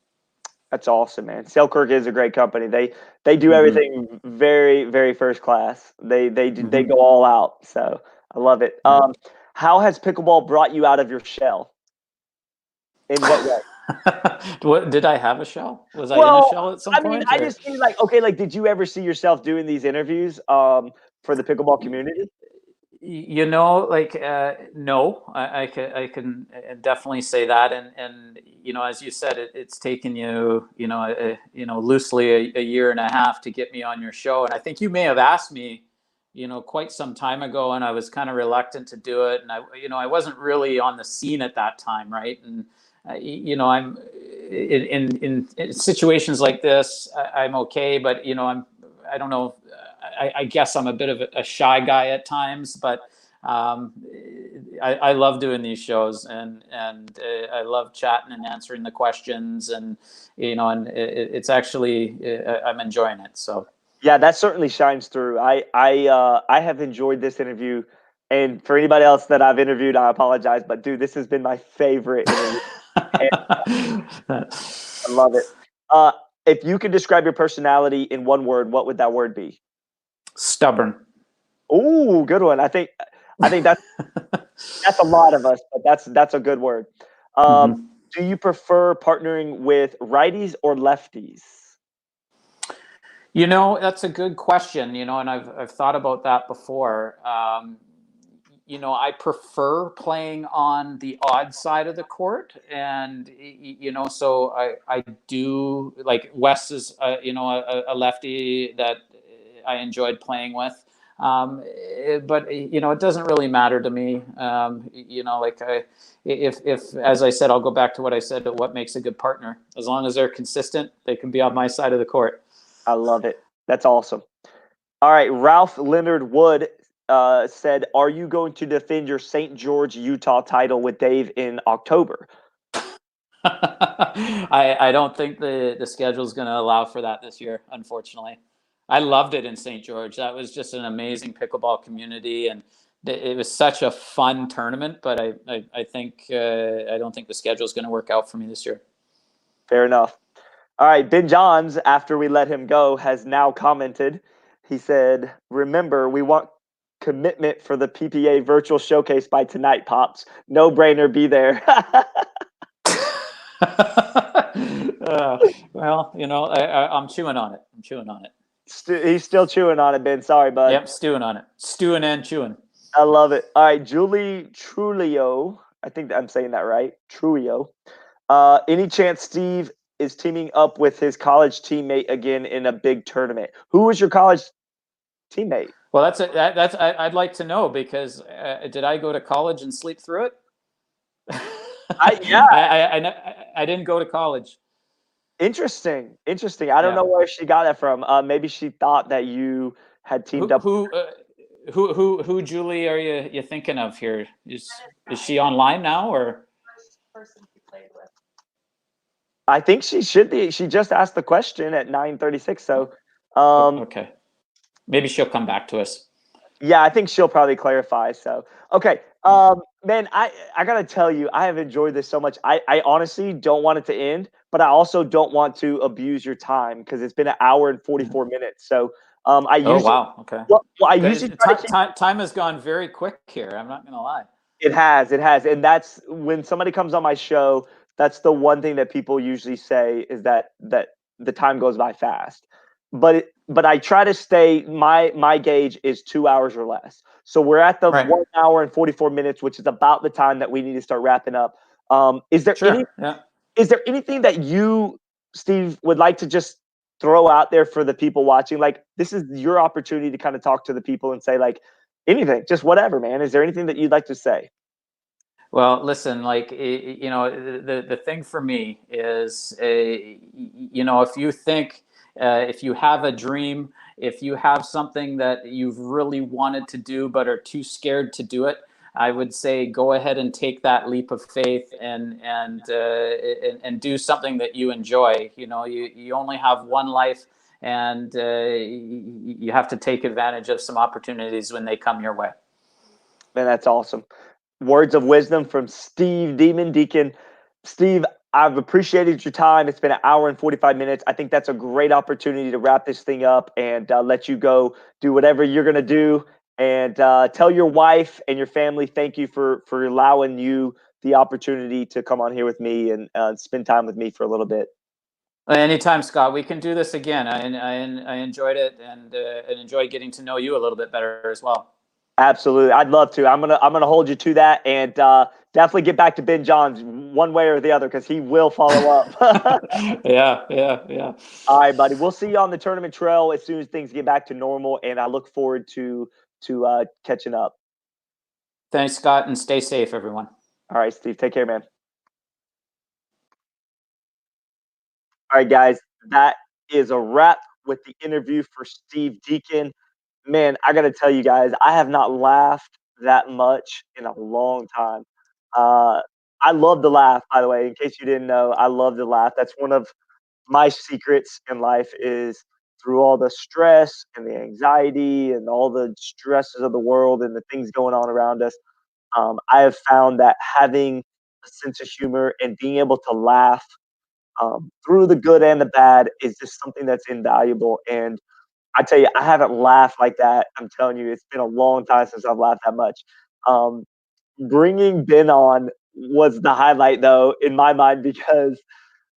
That's awesome, man. Selkirk is a great company. They do everything very, very first class. They go all out. So I love it. How has pickleball brought you out of your shell? In what way? Did I have a shell? Was I in a shell at some point? I mean, I just mean like, okay, like, did you ever see yourself doing these interviews for the pickleball community? No, I can definitely say that, and as you said, it's taken you loosely a year and a half to get me on your show, and I think you may have asked me quite some time ago, and I was kind of reluctant to do it, and I wasn't really on the scene at that time, right? And I'm in situations like this, I'm okay, but I don't know. I guess I'm a bit of a shy guy at times, but I love doing these shows, and I love chatting and answering the questions, and it's actually I'm enjoying it. So yeah, that certainly shines through. I have enjoyed this interview, and for anybody else that I've interviewed, I apologize, but dude, this has been my favorite interview. I love it. If you could describe your personality in one word, what would that word be? Stubborn. Oh, good one. I think that's a lot of us, but that's a good word. Do you prefer partnering with righties or lefties? That's a good question. And I've thought about that before. I prefer playing on the odd side of the court, and so I do, like, Wes is a lefty that I enjoyed playing with, but it doesn't really matter to me. If as I said, I'll go back to what I said, what makes a good partner. As long as they're consistent, they can be on my side of the court. I love it. That's awesome. All right, Ralph Leonard Wood said, "Are you going to defend your St. George, Utah title with Dave in October?" I don't think the schedule is going to allow for that this year, unfortunately. I loved it in St. George. That was just an amazing pickleball community, and it was such a fun tournament. But I think I don't think the schedule is going to work out for me this year. Fair enough. All right, Ben Johns, after we let him go, has now commented. He said, "Remember, we want commitment for the PPA virtual showcase by tonight, Pops. No brainer, be there." Well, I'm chewing on it. I'm chewing on it. He's still chewing on it, Ben. Sorry, bud. Yep, stewing on it. Stewing and chewing. I love it. All right, Julie Trulio. I think I'm saying that right. Trulio. Any chance Steve is teaming up with his college teammate again in a big tournament? Who was your college teammate? Well, I'd like to know, because did I go to college and sleep through it? Yeah. I didn't go to college. Interesting. I don't know where she got that from. Maybe she thought that you had teamed up. Who Julie are you thinking of here? Is she online now, or? I think she should be. She just asked the question at 9:36. So, Okay, maybe she'll come back to us. yeah, I think she'll probably clarify. So, okay. Man, I gotta tell you, I have enjoyed this so much. I honestly don't want it to end, but I also don't want to abuse your time because it's been an hour and 44 minutes. So, I usually. Oh wow, okay. Well, I usually try to keep, time has gone very quick here. I'm not gonna lie. It has, and that's when somebody comes on my show. That's the one thing that people usually say is that the time goes by fast. But I try to stay. My gauge is 2 hours or less. So we're at the Right. 1 hour and 44 minutes, which is about the time that we need to start wrapping up. Is there is there anything that you, Steve, would like to just throw out there for the people watching? Like, this is your opportunity to kind of talk to the people and say, like, anything, just whatever, man. Is there anything that you'd like to say? Well, listen, like, the thing for me is, if you think, if you have a dream, if you have something that you've really wanted to do but are too scared to do it, I would say go ahead and take that leap of faith and do something that you enjoy. You only have one life, and you have to take advantage of some opportunities when they come your way. Man, that's awesome. Words of wisdom from Steve Deakin. Steve, I've appreciated your time. It's been an hour and 45 minutes. I think that's a great opportunity to wrap this thing up and let you go do whatever you're going to do. And tell your wife and your family thank you for allowing you the opportunity to come on here with me and spend time with me for a little bit. Anytime, Scott. We can do this again. I enjoyed it, and enjoyed getting to know you a little bit better as well. Absolutely, I'd love to. I'm gonna hold you to that, and definitely get back to Ben Johns one way or the other because he will follow up. Yeah. All right, buddy. We'll see you on the tournament trail as soon as things get back to normal, and I look forward to catching up. Thanks, Scott, and stay safe, everyone. All right, Steve. Take care, man. All right, guys. That is a wrap with the interview for Steve Deakin. Man, I got to tell you guys, I have not laughed that much in a long time. I love to laugh, by the way. In case you didn't know, I love to laugh. That's one of my secrets in life is through all the stress and the anxiety and all the stresses of the world and the things going on around us. I have found that having a sense of humor and being able to laugh through the good and the bad is just something that's invaluable. And I tell you, I haven't laughed like that. I'm telling you, it's been a long time since I've laughed that much. Um, Bringing Ben on was the highlight, though, in my mind, because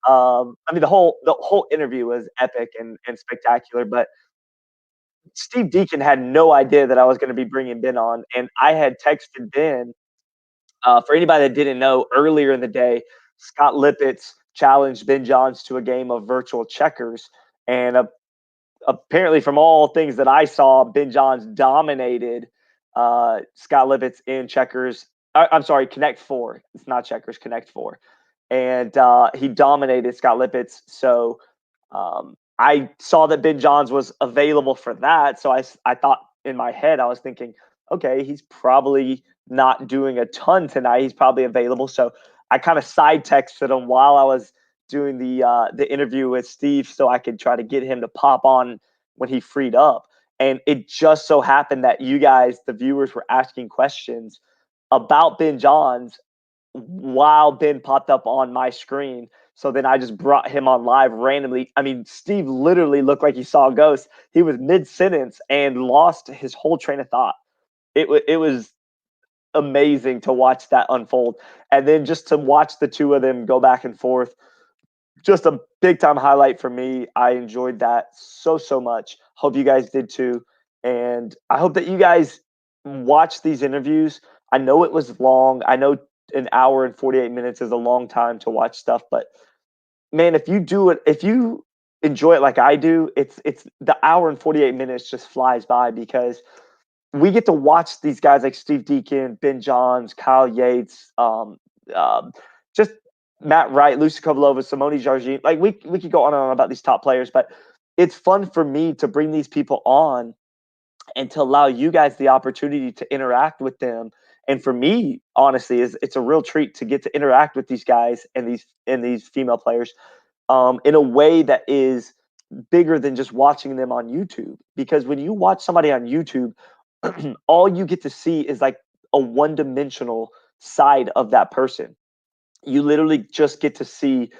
I mean, the whole interview was epic and spectacular. But Steve Deakin had no idea that I was going to be bringing Ben on, and I had texted Ben. For anybody that didn't know, earlier in the day, Scott Lippitz challenged Ben Johns to a game of virtual checkers, and apparently, from all things that I saw, Ben Johns dominated Scott Lippitz in checkers. I'm sorry, Connect Four. It's not checkers, Connect Four, and he dominated Scott Lippitz. So I saw that Ben Johns was available for that. So I thought in my head, I was thinking, okay, he's probably not doing a ton tonight. He's probably available. So I kind of side texted him while I was doing the interview with Steve so I could try to get him to pop on when he freed up. And it just so happened that you guys, the viewers, were asking questions about Ben Johns while Ben popped up on my screen. So then I just brought him on live randomly. I mean, Steve literally looked like he saw a ghost. He was mid-sentence and lost his whole train of thought. It was amazing to watch that unfold. And then just to watch the two of them go back and forth, just a big time highlight for me. I enjoyed that so much. Hope you guys did too. And I hope that you guys watch these interviews. I know it was long. I know an hour and 48 minutes is a long time to watch stuff, but man, if you do it, if you enjoy it like I do, it's the hour and 48 minutes just flies by because we get to watch these guys like Steve Deakin, Ben Johns, Kyle Yates, just Matt Wright, Lucy Kovalova, Simone Jargin. Like we could go on and on about these top players, but it's fun for me to bring these people on and to allow you guys the opportunity to interact with them. And for me, honestly, it's a real treat to get to interact with these guys and these female players in a way that is bigger than just watching them on YouTube. Because when you watch somebody on YouTube, all you get to see is like a one-dimensional side of that person. You literally just get to see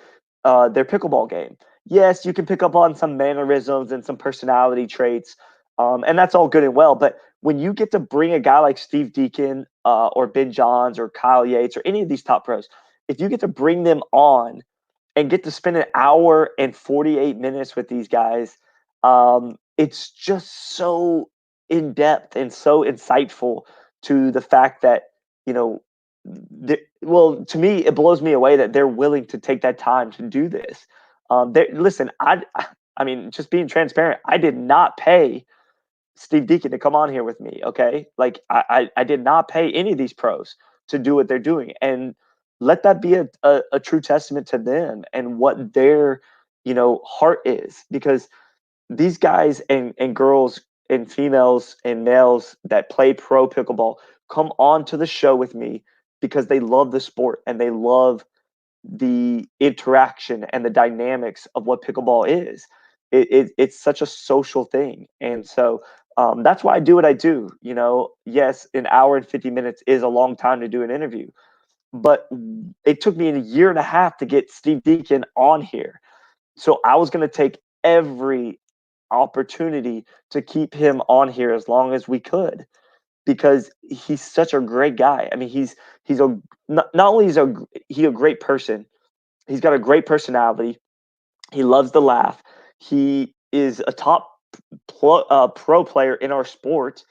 their pickleball game. Yes, you can pick up on some mannerisms and some personality traits, and that's all good and well. But when you get to bring a guy like Steve Deakin or Ben Johns or Kyle Yates or any of these top pros, if you get to bring them on and get to spend an hour and 48 minutes with these guys, it's just so in depth and so insightful to the fact that, you know, well, to me, it blows me away that they're willing to take that time to do this. Listen, I mean, just being transparent, I did not pay Steve Deakin to come on here with me. Okay, like I did not pay any of these pros to do what they're doing, and let that be a true testament to them and what their heart is, because these guys and girls and females and males that play pro pickleball come on to the show with me because they love the sport and they love the interaction and the dynamics of what pickleball is. It's such a social thing. And so that's why I do what I do. Yes, an hour and 50 minutes is a long time to do an interview, but it took me a year and a half to get Steve Deakin on here. So I was going to take every opportunity to keep him on here as long as we could, because he's such a great guy. I mean, he's a not only is he a great person, he's got a great personality. He loves to laugh. He is a top pro player in our sport.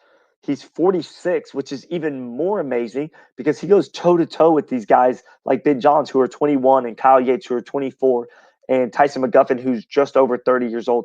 He's 46, which is even more amazing because he goes toe to toe with these guys like Ben Johns, who are 21, and Kyle Yates, who are 24, and Tyson McGuffin, who's just over 30 years old.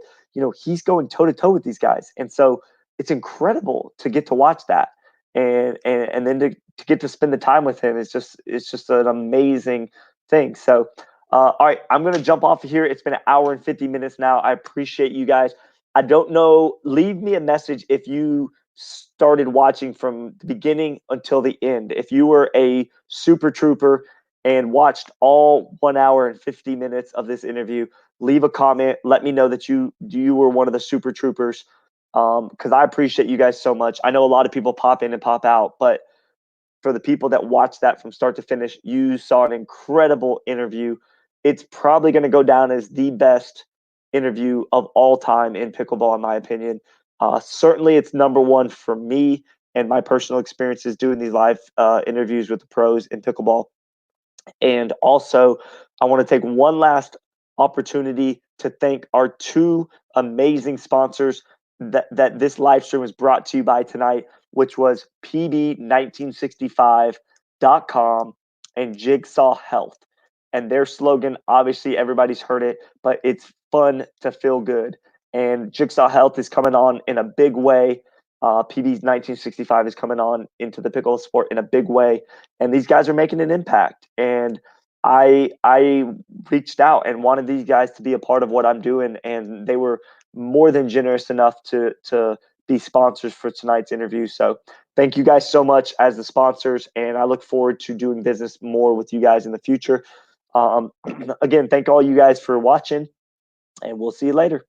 He's going toe to toe with these guys. And so it's incredible to get to watch that. And then to get to spend the time with him is just an amazing thing. So all right, I'm going to jump off of here. It's been an hour and 50 minutes now. I appreciate you guys. I don't know. Leave me a message if you started watching from the beginning until the end. If you were a super trooper and watched all 1 hour and 50 minutes of this interview, leave a comment. Let me know that you were one of the super troopers, because I appreciate you guys so much. I know a lot of people pop in and pop out, but for the people that watched that from start to finish, you saw an incredible interview. It's probably going to go down as the best interview of all time in pickleball, in my opinion. Certainly, it's number one for me and my personal experiences doing these live interviews with the pros in pickleball. And also, I want to take one last opportunity to thank our two amazing sponsors that this live stream was brought to you by tonight, which was pb1965.com and Jigsaw Health. And their slogan, obviously everybody's heard it, but it's fun to feel good. And Jigsaw Health is coming on in a big way. PB's 1965 is coming on into the pickle sport in a big way. And these guys are making an impact. And I reached out and wanted these guys to be a part of what I'm doing, and they were more than generous enough to be sponsors for tonight's interview. So thank you guys so much as the sponsors, and I look forward to doing business more with you guys in the future. Again, thank all you guys for watching, and we'll see you later.